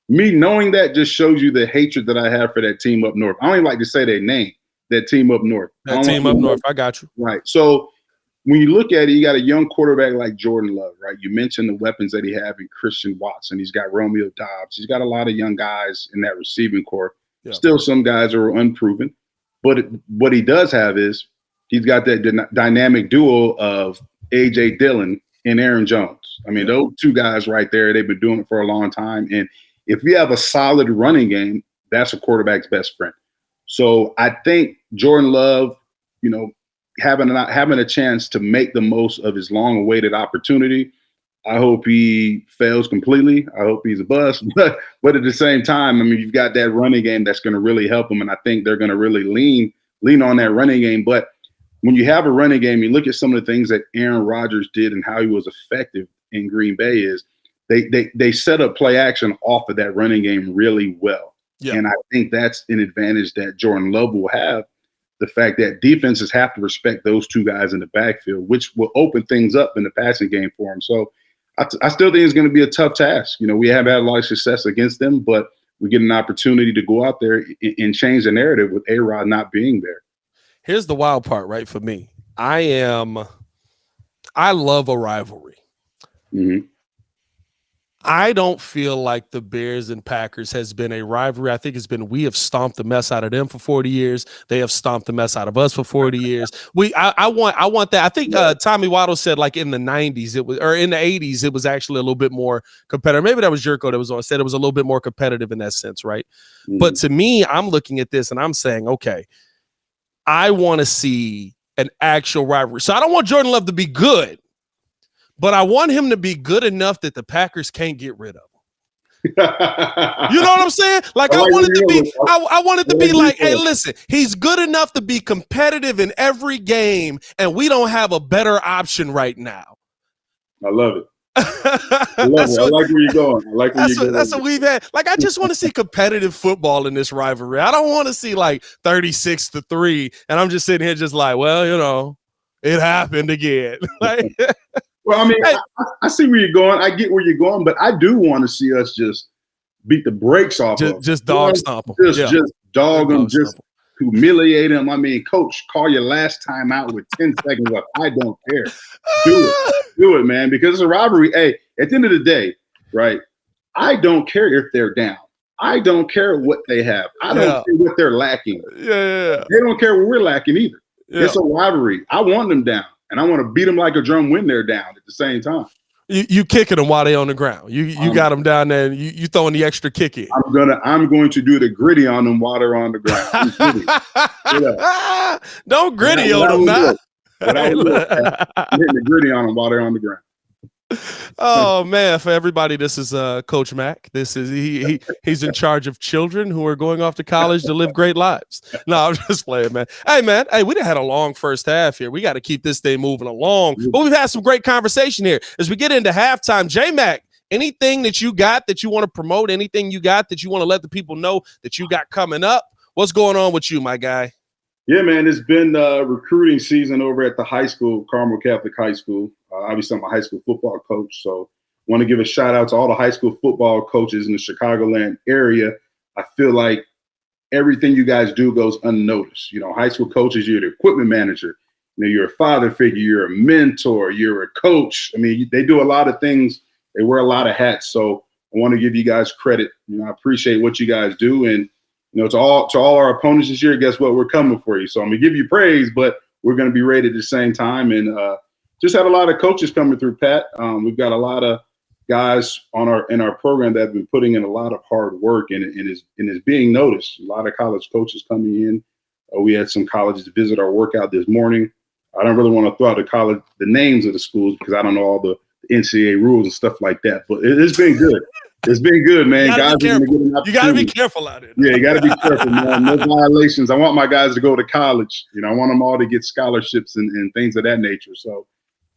Me knowing that just shows you the hatred that I have for that team up north. I don't even like to say their name. That team up north. That team up north. I got you. Right. So when you look at it, you got a young quarterback like Jordan Love, right? You mentioned the weapons that he have in Christian Watson. He's got Romeo Doubs. He's got a lot of young guys in that receiving corps. Yeah. Still, some guys are unproven. But what he does have is he's got that dynamic duo of A.J. Dillon and Aaron Jones. I mean, those two guys right there, they've been doing it for a long time. And if you have a solid running game, that's a quarterback's best friend. So I think Jordan Love, having a chance to make the most of his long-awaited opportunity. I hope he fails completely. I hope he's a bust. But at the same time, I mean, you've got that running game that's going to really help him, and I think they're going to really lean on that running game. But when you have a running game, you look at some of the things that Aaron Rodgers did and how he was effective in Green Bay is they set up play action off of that running game really well. Yeah. And I think that's an advantage that Jordan Love will have. The fact that defenses have to respect those two guys in the backfield, which will open things up in the passing game for them. So I still think it's going to be a tough task. We have had a lot of success against them, but we get an opportunity to go out there and change the narrative with A-Rod not being there. Here's the wild part, right, for me. I love a rivalry. Mm-hmm. I don't feel like the Bears and Packers has been a rivalry. I think it's been we have stomped the mess out of them for 40 years. They have stomped the mess out of us for 40 years. I want that. I think Tommy Waddle said like in the 90s or in the 80s it was actually a little bit more competitive. Maybe that was Jerko that was on. Said it was a little bit more competitive in that sense, right? Mm-hmm. But to me, I'm looking at this and I'm saying, okay, I want to see an actual rivalry. So I don't want Jordan Love to be good. But I want him to be good enough that the Packers can't get rid of him. You know what I'm saying? Like I want it to be like, hey, listen, he's good enough to be competitive in every game, and we don't have a better option right now. I love it. I like where you're going. That's what we've had. Like, I just want to see competitive football in this rivalry. I don't want to see like 36-3, and I'm just sitting here just like, well, it happened again. Like. Well, I mean, I see where you're going. I get where you're going, but I do want to see us just beat the brakes off of them. Just dog stomp them. Just dog them, just humiliate them. I mean, coach, call your last time out with 10 seconds left. I don't care. Do it, man, because it's a rivalry. Hey, at the end of the day, right, I don't care if they're down. I don't care what they have. I don't care what they're lacking. Yeah. They don't care what we're lacking either. Yeah. It's a rivalry. I want them down. And I want to beat them like a drum when they're down at the same time. You kicking them while they're on the ground. You got them down there. And you throwing the extra kick in. I'm going to do the gritty on them while they're on the ground. Don't gritty on them now. I'm hitting the gritty on them while they're on the ground. Oh man, for everybody, this is Coach Mack. This is he's in charge of children who are going off to college to live great lives. No, I'm just playing, man. Hey, we done had a long first half here. We got to keep this thing moving along. But we've had some great conversation here. As we get into halftime, J-Mac, anything that you got that you want to promote, anything you got that you want to let the people know that you got coming up? What's going on with you, my guy? Yeah, man, it's been recruiting season over at the high school, Carmel Catholic High School. Obviously, I'm a high school football coach, so want to give a shout out to all the high school football coaches in the Chicagoland area. I feel like everything you guys do goes unnoticed. High school coaches, you're the equipment manager, you're a father figure, you're a mentor, you're a coach. I mean, they do a lot of things. They wear a lot of hats. So I want to give you guys credit. I appreciate what you guys do. And, to all our opponents this year, guess what? We're coming for you. So I'm going to give you praise, but we're going to be ready at the same time. And just had a lot of coaches coming through, Pat. We've got a lot of guys in our program that have been putting in a lot of hard work and is being noticed. A lot of college coaches coming in. We had some colleges visit our workout this morning. I don't really want to throw out the names of the schools because I don't know all the NCAA rules and stuff like that. But it's been good. It's been good, man. You got to be careful out there. Yeah, you got to be careful, man. No violations. I want my guys to go to college. I want them all to get scholarships and things of that nature. So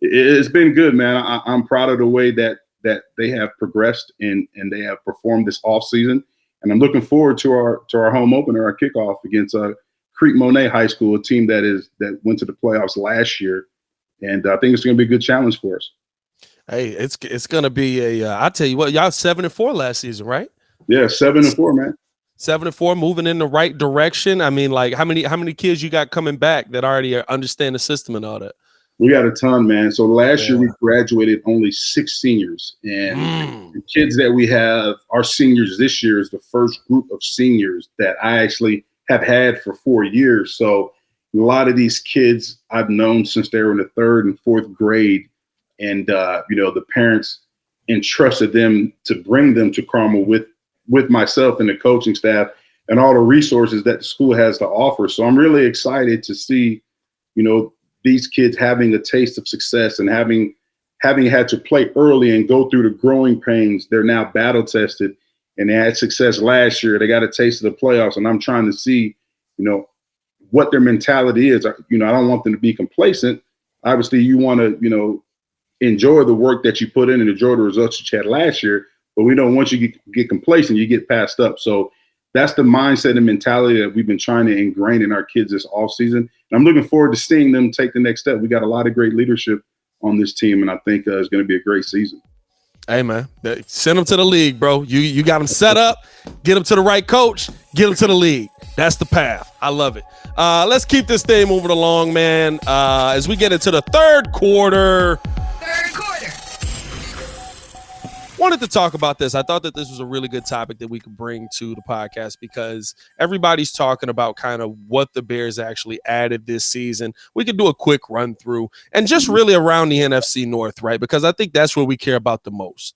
it's been good, man. I'm proud of the way that they have progressed and they have performed this offseason. And I'm looking forward to our home opener, our kickoff against Creek Monet High School, a team that went to the playoffs last year. And I think it's going to be a good challenge for us. Hey, it's going to be I tell you what, y'all 7-4 last season, right? Yeah, 7-4, man. 7-4, moving in the right direction. I mean, like how many kids you got coming back that already understand the system and all that? We got a ton, man. So last year we graduated only 6 seniors, and the kids that we have, our seniors this year is the first group of seniors that I actually have had for 4 years. So a lot of these kids I've known since they were in the 3rd and 4th grade. And, the parents entrusted them to bring them to Carmel with myself and the coaching staff and all the resources that the school has to offer. So I'm really excited to see, these kids having a taste of success and having had to play early and go through the growing pains. They're now battle tested and they had success last year. They got a taste of the playoffs. And I'm trying to see, what their mentality is. I don't want them to be complacent. Obviously, you want to, enjoy the work that you put in and enjoy the results that you had last year. But we know once you get complacent, you get passed up. So that's the mindset and mentality that we've been trying to ingrain in our kids this offseason. And I'm looking forward to seeing them take the next step. We got a lot of great leadership on this team, and I think it's going to be a great season. Hey, man, send them to the league, bro. You got them set up, get them to the right coach, get them to the league. That's the path. I love it. Let's keep this thing moving along, man. As we get into the third quarter. Wanted to talk about this. I thought that this was a really good topic that we could bring to the podcast because everybody's talking about kind of what the Bears actually added this season. We could do a quick run through and just really around the NFC North, right? Because I think that's where we care about the most.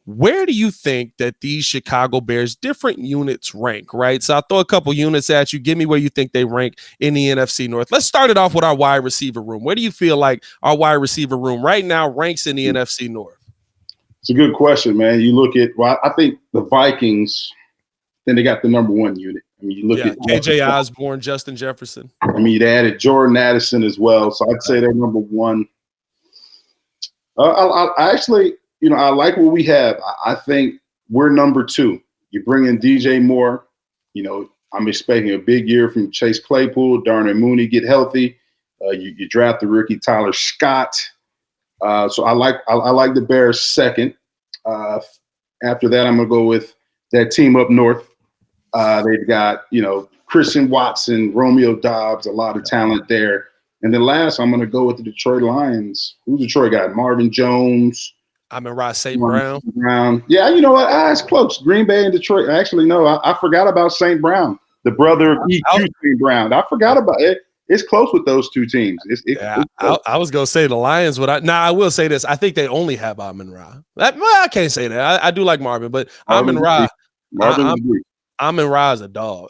Where do you think that these Chicago Bears different units rank, right? So I'll throw a couple units at you. Give me where you think they rank in the NFC North. Let's start it off with our wide receiver room. Where do you feel like our wide receiver room right now ranks in the NFC North? It's a good question, man. You look at, I think the Vikings, then they got the number 1 unit. I mean, you look at KJ Osborne, Justin Jefferson. I mean, they added Jordan Addison as well. So I'd say they're number 1. I actually, I like what we have. I think we're number 2. You bring in DJ Moore. I'm expecting a big year from Chase Claypool, Darnell Mooney get healthy. You draft the rookie Tyler Scott. So I like the Bears second. After that, I'm gonna go with that team up north. They've got Christian Watson, Romeo Dobbs, a lot of talent there. And then last, I'm gonna go with the Detroit Lions. Who's Detroit got? Marvin Jones. Amon-Ra St. Brown. Yeah, you know what? It's close. Green Bay and Detroit. Actually, no, I forgot about St. Brown, the brother of EQ St. Brown. I forgot about it. It's close with those two teams. It's I was going to say the Lions, but I will say this. I think they only have Amon-Ra. I can't say that. I do like Marvin, but Amon-Ra. Amon-Ra is a dog.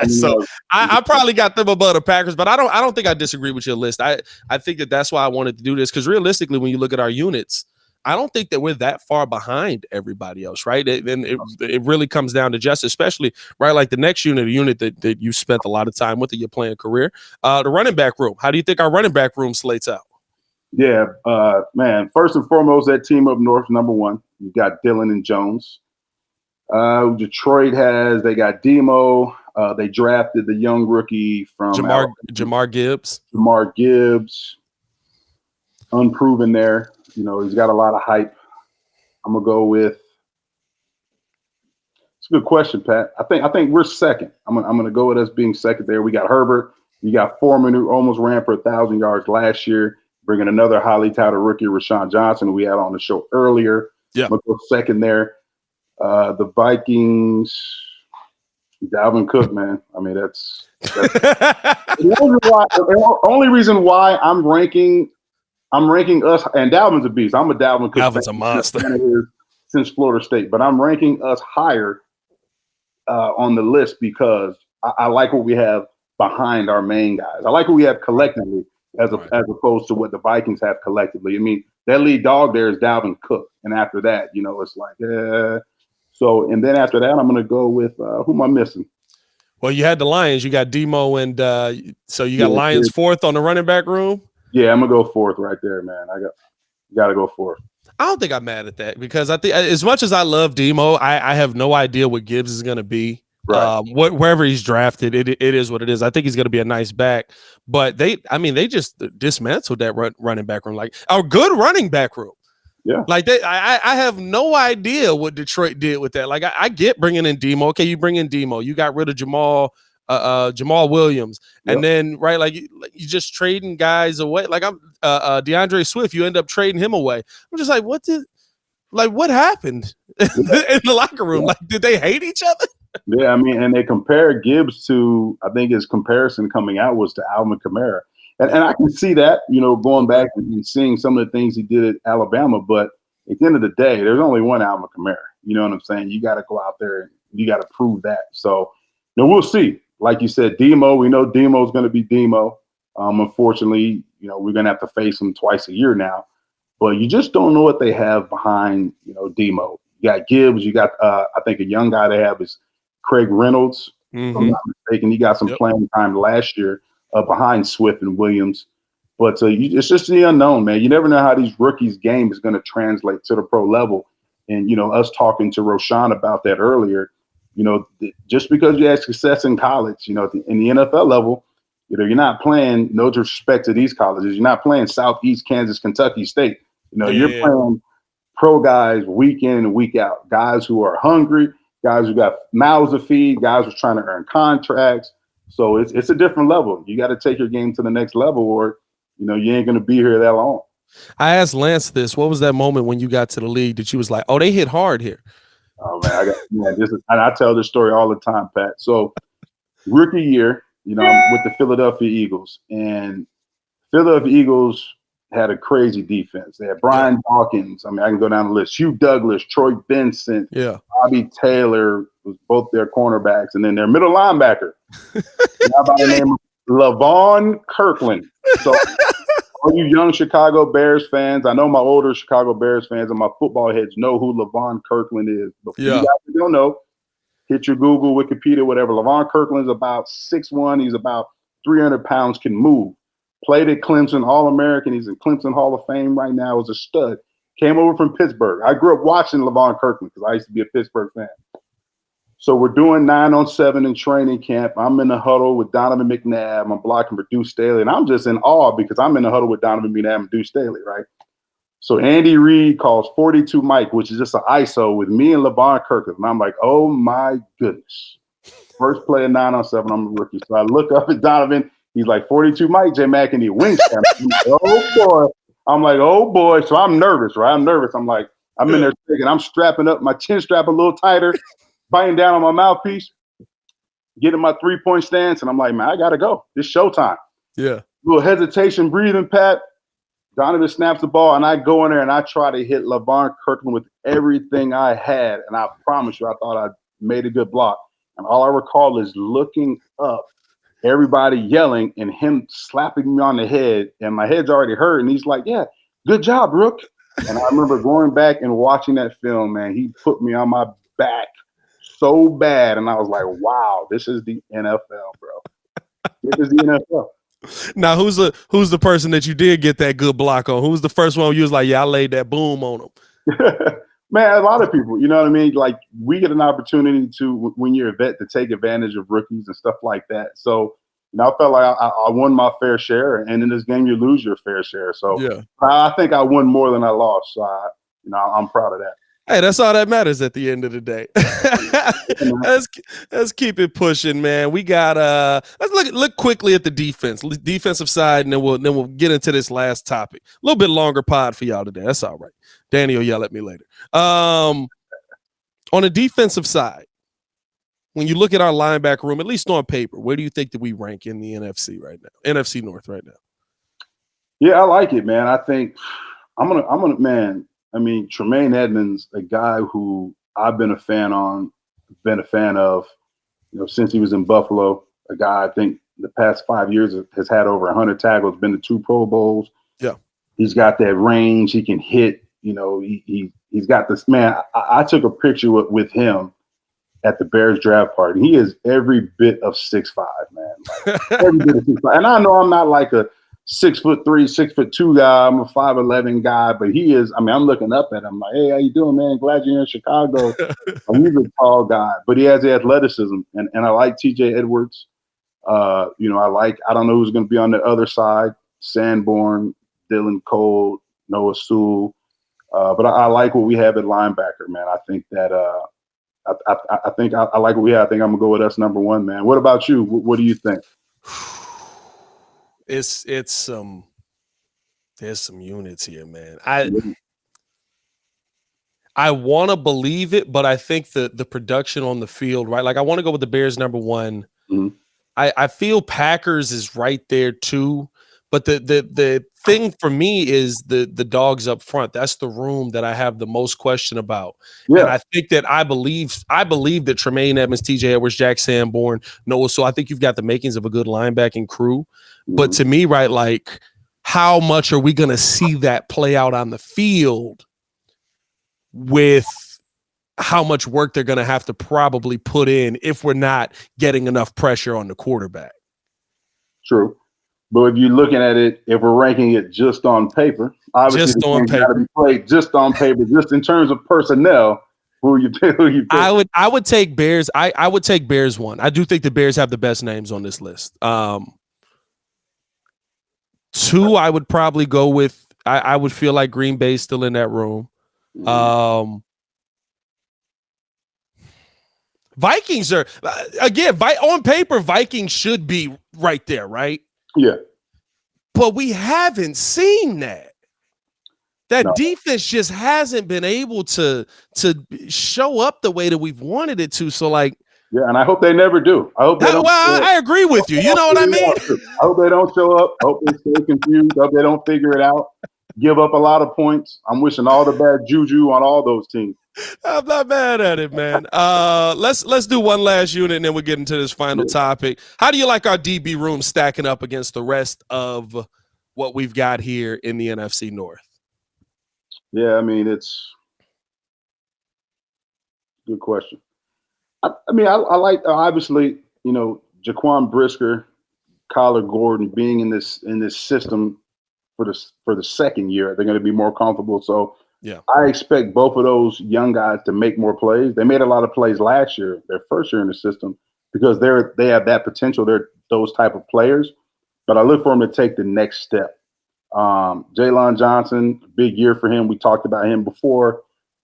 So I probably got them above the Packers, but I don't think I disagree with your list. I think that's why I wanted to do this because realistically, when you look at our units, I don't think that we're that far behind everybody else, right? It really comes down to just, especially, right, like the next unit, a unit that you spent a lot of time with in your playing career, the running back room. How do you think our running back room slates out? Yeah, man, first and foremost, that team up north, number 1. You got Dillon and Jones. Detroit they got Demo. They drafted the young rookie from Jamar Gibbs. Jamar Gibbs, unproven there. He's got a lot of hype. I'm gonna go with. It's a good question, Pat. I think we're second. I'm gonna go with us being second there. We got Herbert, You got Foreman, who almost ran for 1,000 yards last year, bringing another highly touted rookie, Roschon Johnson, who we had on the show earlier. Yeah. I'm going to go second there. The Vikings, Dalvin Cook, man. I mean, that's the only reason why I'm ranking us, and Dalvin's a beast. I'm a Dalvin Cook Dalvin's a monster since Florida State, but I'm ranking us higher on the list because I like what we have behind our main guys. I like what we have collectively as opposed to what the Vikings have collectively. I mean, that lead dog there is Dalvin Cook, and after that, it's like, So, and then after that, I'm going to go with who am I missing? Well, you had the Lions. You got Demo, and so you got Lions fourth on the running back room. Yeah, I'm gonna go fourth right there, man. I got to go fourth. I don't think I'm mad at that because I think as much as I love Demo, I have no idea what Gibbs is going to be. Right. Wherever he's drafted, it is what it is. I think he's going to be a nice back, but they just dismantled that running back room, like a good running back room. Yeah. Like I have no idea what Detroit did with that. Like I get bringing in Demo. Okay, you bring in Demo. You got rid of Jamal Williams, and then like you just trading guys away. Like I'm DeAndre Swift. You end up trading him away. I'm just like, what happened in the locker room? Like, did they hate each other? Yeah, I mean, and they compare Gibbs to, I think his comparison coming out was to Alvin Kamara. And I can see that, going back and seeing some of the things he did at Alabama. But at the end of the day, there's only one Alvin Kamara. You know what I'm saying? You got to go out there and you got to prove that. So, we'll see. Like you said, Demo, we know Demo is going to be Demo. Unfortunately, we're going to have to face him twice a year now. But you just don't know what they have behind, Demo. You got Gibbs. You got, I think, a young guy they have is Craig Reynolds. If I'm not mistaken. He got some playing time last year behind Swift and Williams. But it's just the unknown, man. You never know how these rookies' game is going to translate to the pro level. And, us talking to Roschon about that earlier, just because you had success in college, in the NFL level, you're not playing, no disrespect to these colleges, you're not playing Southeast Kansas, Kentucky State. You're playing pro guys week in and week out, guys who are hungry, guys who got mouths to feed, guys who's trying to earn contracts. So it's a different level. You got to take your game to the next level or, you ain't going to be here that long. I asked Lance this. What was that moment when you got to the league that you was like, oh, they hit hard here? Oh, man, and I tell this story all the time, Pat. So rookie year, I'm with the Philadelphia Eagles. And Philadelphia Eagles had a crazy defense. They had Brian Dawkins. I mean, I can go down the list. Hugh Douglas, Troy Vincent, Bobby Taylor was both their cornerbacks. And then their middle linebacker, by the name of Levon Kirkland. So all you young Chicago Bears fans, I know my older Chicago Bears fans and my football heads know who Levon Kirkland is. But for you guys who don't know, hit your Google, Wikipedia, whatever. Levon Kirkland is about 6'1". He's about 300 pounds, can move. Played at Clemson, All-American. He's in Clemson Hall of Fame right now as a stud. Came over from Pittsburgh. I grew up watching Levon Kirkland because I used to be a Pittsburgh fan. So we're doing 9-on-7 in training camp. I'm in the huddle with Donovan McNabb. I'm blocking for Deuce Staley. And I'm just in awe because I'm in the huddle with Donovan McNabb and Deuce Staley, right? So Andy Reid calls 42 Mike, which is just an ISO with me and Levon Kirkland. And I'm like, oh, my goodness. First play of 9-on-7, I'm a rookie. So I look up at Donovan. He's like, 42 Mike, J Mac, and he winks at me. I'm like, oh, boy. So I'm nervous, right? I'm like, I'm in there thinking, I'm strapping up my chin strap a little tighter, biting down on my mouthpiece, getting my three-point stance. And I'm like, man, I got to go. It's showtime. Yeah. Little hesitation, breathing, Pat. Donovan snaps the ball, and I go in there, and I try to hit Levon Kirkland with everything I had. And I promise you, I thought I made a good block. And all I recall is looking up, everybody yelling, and him slapping me on the head. And my head's already hurt. And he's like, yeah, good job, Rook. And I remember going back and watching that film, man. He put me on my back so bad. And I was like, wow, this is the NFL, bro. This is the NFL. Now, who's the person that you did get that good block on? Who was the first one you was like, yeah, I laid that boom on him? Man, a lot of people, you know what I mean? Like, we get an opportunity to, when you're a vet, to take advantage of rookies and stuff like that. So, I felt like I won my fair share, and in this game, you lose your fair share. So, I think I won more than I lost. So, I'm proud of that. Hey, that's all that matters at the end of the day. let's keep it pushing, man. We got let's look quickly at the defensive side, and then we'll get into this last topic. A little bit longer pod for y'all today. That's all right. Danny will yell at me later. On the defensive side, when you look at our linebacker room, at least on paper, where do you think that we rank in the NFC right now? NFC North right now. Yeah, I like it, man. I think I'm gonna man. I mean, Tremaine Edmonds, a guy who I've been a fan of, since he was in Buffalo. A guy I think the past 5 years has had over 100 tackles, been to 2 Pro Bowls. Yeah, he's got that range. He can hit. He's got this, man. I took a picture with him at the Bears draft party. He is every bit of 6'5", man. Like, every bit of 6'5". And I know I'm not like a 6'3", 6'2" guy. I'm a 5'11" guy, but he is. I mean, I'm looking up at him like, hey, how you doing, man? Glad you're in Chicago. He's a tall guy, but he has the athleticism, and I like TJ Edwards. I don't know who's going to be on the other side. Sanborn, Dylan Cole, Noah Sewell. But I like what we have at linebacker, man. I think that I think I like what we have. I think I'm gonna go with us number 1, man. What about you? What do you think? There's some units here, man. I want to believe it, but I think the production on the field, right? Like I want to go with the Bears number 1. Mm-hmm. I feel Packers is right there too. But the thing for me is the dogs up front. That's the room that I have the most question about. Yeah. And I think that I believe that Tremaine Edmonds, TJ Edwards, Jack Sanborn, Noah. So I think you've got the makings of a good linebacking crew. Mm-hmm. But to me, right, like how much are we going to see that play out on the field with how much work they're going to have to probably put in if we're not getting enough pressure on the quarterback? True. But if you're looking at it, if we're ranking it just on paper, obviously just on paper, be played just on paper, just in terms of personnel, who you pick? I would take Bears. I would take Bears 1. I do think the Bears have the best names on this list. 2, I would probably go with. I would feel like Green Bay's still in that room. Vikings are again on paper. Vikings should be right there, right? Yeah. But we haven't seen that. That defense just hasn't been able to show up the way that we've wanted it to. So, like, yeah, and I hope they never do. I hope they don't. Well, I agree with you. You know what I mean? I hope they don't show up. I hope they stay confused. I hope they don't figure it out. Give up a lot of points. I'm wishing all the bad juju on all those teams. I'm not mad at it, man. Let's do one last unit, and then we'll get into this final topic. How do you like our DB room stacking up against the rest of what we've got here in the NFC North? Yeah, I mean, it's a good question. I like obviously, Jaquan Brisker, Kyler Gordon being in this system for the second year. They're going to be more comfortable. So yeah, I expect both of those young guys to make more plays. They made a lot of plays last year, their first year in the system, because they have that potential. They're those type of players. But I look for them to take the next step. Jaylon Johnson, big year for him. We talked about him before.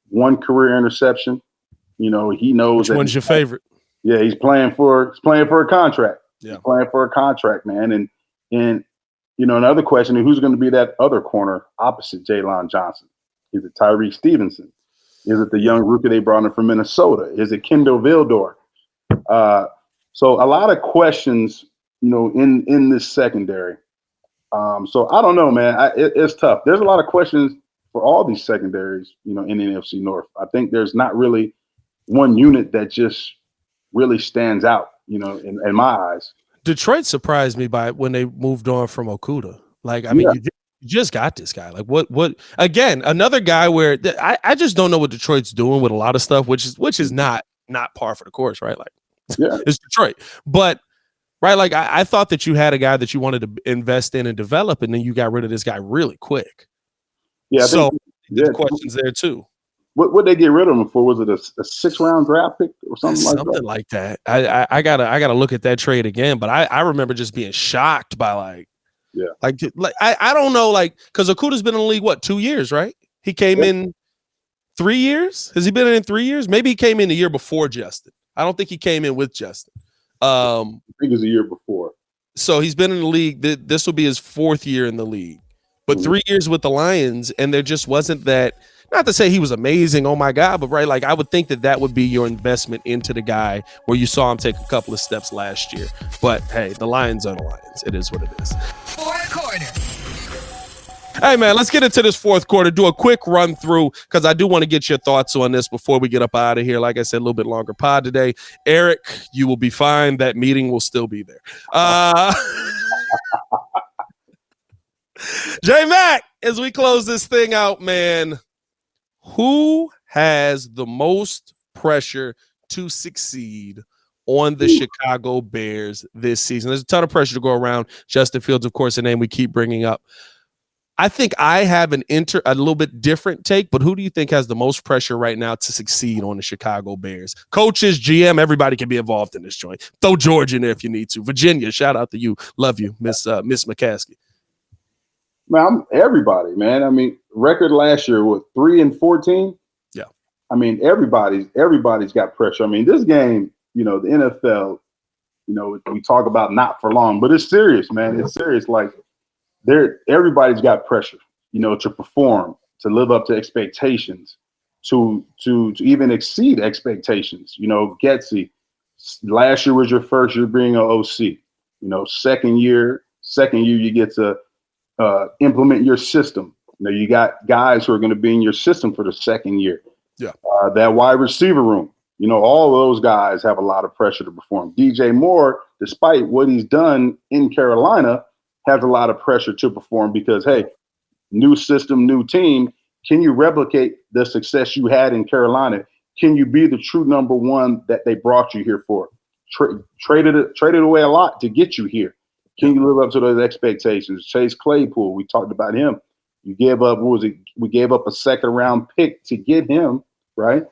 1 career interception. He knows. Which one's your favorite? Yeah, he's playing for a contract. Yeah, he's playing for a contract, man. And another question is who's going to be that other corner opposite Jaylon Johnson? Is it Tyreek Stevenson? Is it the young rookie they brought in from Minnesota? Is it Kendall Vildor? So a lot of questions, in this secondary. So I don't know, man. It's tough. There's a lot of questions for all these secondaries, in the NFC North. I think there's not really one unit that just really stands out, in my eyes. Detroit surprised me by when they moved on from Okudah. Like, I mean, you just got this guy. Like, what? Again, another guy where I just don't know what Detroit's doing with a lot of stuff, which is not par for the course, right? Like, it's Detroit, but. Right, like I thought that you had a guy that you wanted to invest in and develop, and then you got rid of this guy really quick. Yeah, so the questions there too. What they get rid of him for? Was it a 6-round draft pick or something like that? Something like that. I gotta look at that trade again, but I remember just being shocked by I don't know, because Okudah's been in the league 2 years, right? He came in 3 years? Has he been in 3 years? Maybe he came in the year before Justin. I don't think he came in with Justin. I think it was a year before. So he's been in the league. This will be his 4th year in the league. But 3 years with the Lions, and there just wasn't that. Not to say he was amazing, oh my God, but right, like I would think that would be your investment into the guy where you saw him take a couple of steps last year. But hey, the Lions are the Lions. It is what it is. Fourth quarter. Hey, man, let's get into this fourth quarter. Do a quick run through because I do want to get your thoughts on this before we get up out of here. Like I said, a little bit longer pod today. Eric, you will be fine. That meeting will still be there. J-Mac, as we close this thing out, man, who has the most pressure to succeed on the Chicago Bears this season? There's a ton of pressure to go around. Justin Fields, of course, a name we keep bringing up. I think I have a little bit different take, but who do you think has the most pressure right now to succeed on the Chicago Bears? Coaches, GM, everybody can be involved in this joint. Throw George in there if you need to. Virginia, shout out to you. Love you, Miss McCaskey. Man, everybody, man. I mean, record last year was 3-14. Yeah. I mean, everybody's got pressure. I mean, this game, the NFL, we talk about not for long, but it's serious, man. It's serious. Like, everybody's got pressure, to perform, to live up to expectations, to even exceed expectations. Getsy, last year was your first year being an OC. Second year you get to implement your system. You got guys who are going to be in your system for the second year. Yeah. That wide receiver room, all of those guys have a lot of pressure to perform. DJ Moore, despite what he's done in Carolina, has a lot of pressure to perform because, hey, new system, new team. Can you replicate the success you had in Carolina? Can you be the true number one that they brought you here for? Traded away a lot to get you here. Can you live up to those expectations? Chase Claypool, we talked about him. You gave up, we gave up a 2nd round pick to get him, right?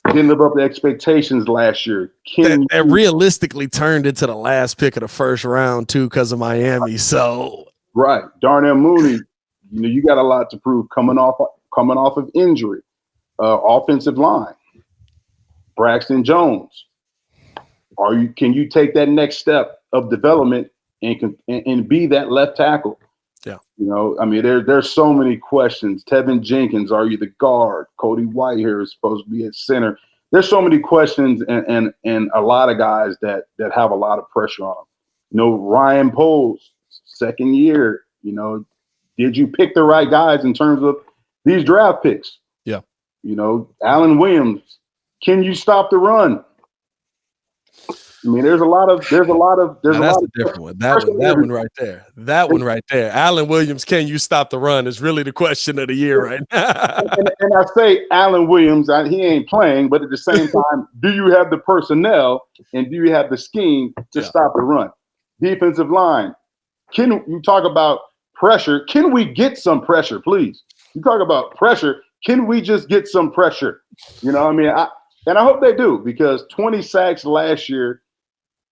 Didn't live up to expectations last year. That realistically turned into the last pick of the 1st round too because of Miami. So right, Darnell Mooney, you got a lot to prove coming off of injury. Offensive line, Braxton Jones. Can you take that next step of development and be that left tackle? Yeah. I mean, there's so many questions. Tevin Jenkins, are you the guard? Cody Whitehair is supposed to be at center. There's so many questions and a lot of guys that have a lot of pressure on them. Ryan Poles, 2nd year, did you pick the right guys in terms of these draft picks? Yeah. Alan Williams, can you stop the run? I mean, there's a lot of that's a different one. That one right there. That one right there. Alan Williams, can you stop the run is really the question of the year right now. and I say Alan Williams, he ain't playing, but at the same time, do you have the personnel and do you have the scheme to stop the run? Defensive line. Can you talk about pressure? Can we get some pressure, please? You talk about pressure. Can we just get some pressure? I hope they do because 20 sacks last year,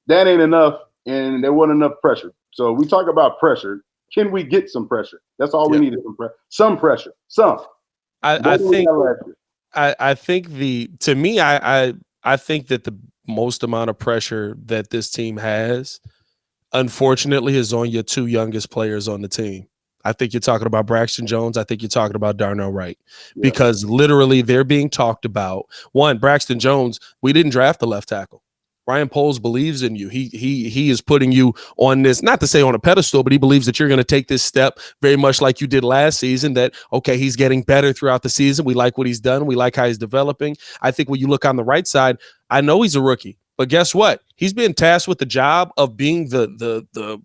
that ain't enough, and there wasn't enough pressure. So we talk about pressure. Can we get some pressure? That's all we need is some pressure. Some. I think that the most amount of pressure that this team has, unfortunately, is on your 2 youngest players on the team. I think you're talking about Braxton Jones. I think you're talking about Darnell Wright because literally they're being talked about. One, Braxton Jones, we didn't draft the left tackle. Ryan Poles believes in you. He is putting you on this, not to say on a pedestal, but he believes that you're going to take this step very much like you did last season, that, okay, he's getting better throughout the season. We like what he's done. We like how he's developing. I think when you look on the right side, I know he's a rookie, but guess what? He's been tasked with the job of being the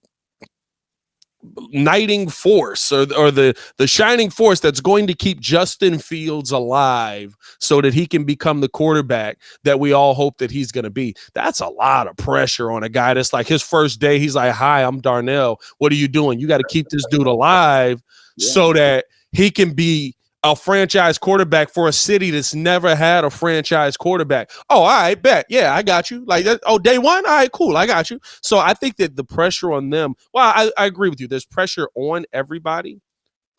knighting force or the shining force that's going to keep Justin Fields alive so that he can become the quarterback that we all hope that he's going to be. That's a lot of pressure on a guy that's like his first day. He's like, hi, I'm Darnell. What are you doing? You got to keep this dude alive so that he can be a franchise quarterback for a city that's never had a franchise quarterback. Oh, all right, bet. Yeah, I got you. Like that. Oh, day one? All right, cool. I got you. So I think that the pressure on them, well, I agree with you. There's pressure on everybody,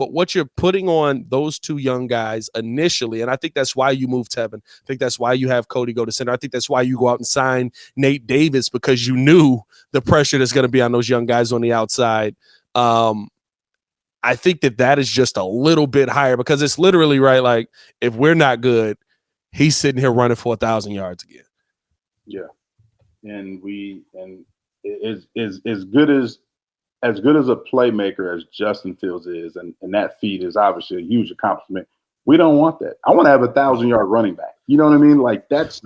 but what you're putting on those two young guys initially, and I think that's why you moved Tevin. I think that's why you have Cody go to center. I think that's why you go out and sign Nate Davis, because you knew the pressure that's going to be on those young guys on the outside. I think that is just a little bit higher, because it's literally right. Like, if we're not good, he's sitting here running for 1,000 yards again. Yeah. And as good as a playmaker as Justin Fields is, and that feat is obviously a huge accomplishment. We don't want that. I want to have 1,000-yard running back. You know what I mean? Like, that's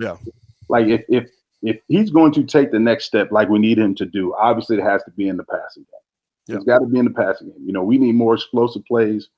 like, if he's going to take the next step like we need him to do, obviously it has to be in the passing game. It's got to be in the passing game. You know, we need more explosive plays.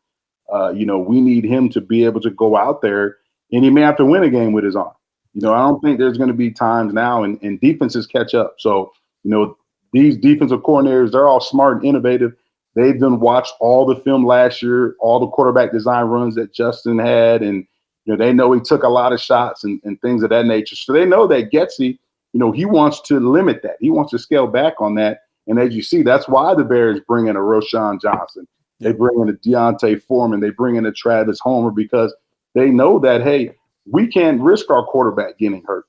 You know, we need him to be able to go out there, and he may have to win a game with his arm. You know, I don't think there's going to be times now, and defenses catch up. So, you know, these defensive coordinators, they're all smart and innovative. They've done watched all the film last year, all the quarterback design runs that Justin had, and, you know, they know he took a lot of shots and things of that nature. So they know that Getsy, you know, he wants to limit that. He wants to scale back on that. And as you see, that's why the Bears bring in a Roschon Johnson. They bring in a Deontay Foreman. They bring in a Travis Homer, because they know that, hey, we can't risk our quarterback getting hurt.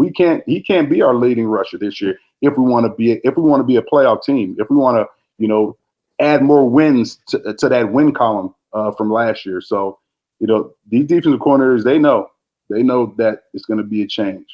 He can't be our leading rusher this year if we want to be a playoff team, if we want to, you know, add more wins to that win column from last year. So, you know, these defensive coordinators, they know that it's going to be a change.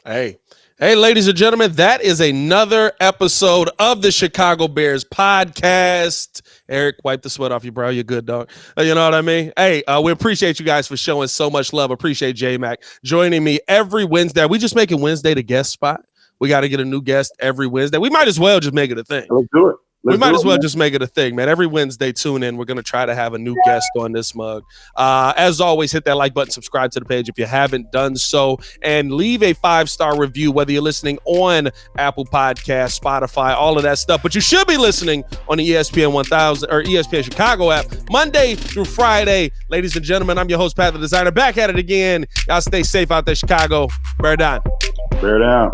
Hey, ladies and gentlemen, that is another episode of the Chicago Bears podcast. Eric, wipe the sweat off your brow. You're good, dog. You know what I mean? Hey, we appreciate you guys for showing so much love. Appreciate J-Mac joining me every Wednesday. Are we just making Wednesday the guest spot? We got to get a new guest every Wednesday. We might as well just make it a thing. Let's do it. We might as well just make it a thing, man. Every Wednesday, tune in. We're going to try to have a new guest on this mug. As always, hit that like button, subscribe to the page if you haven't done so, and leave a 5-star review, whether you're listening on Apple Podcasts, Spotify, all of that stuff. But you should be listening on the ESPN 1000 or ESPN Chicago app, Monday through Friday. Ladies and gentlemen, I'm your host, Pat the Designer, back at it again. Y'all stay safe out there, Chicago. Bear down. Bear down.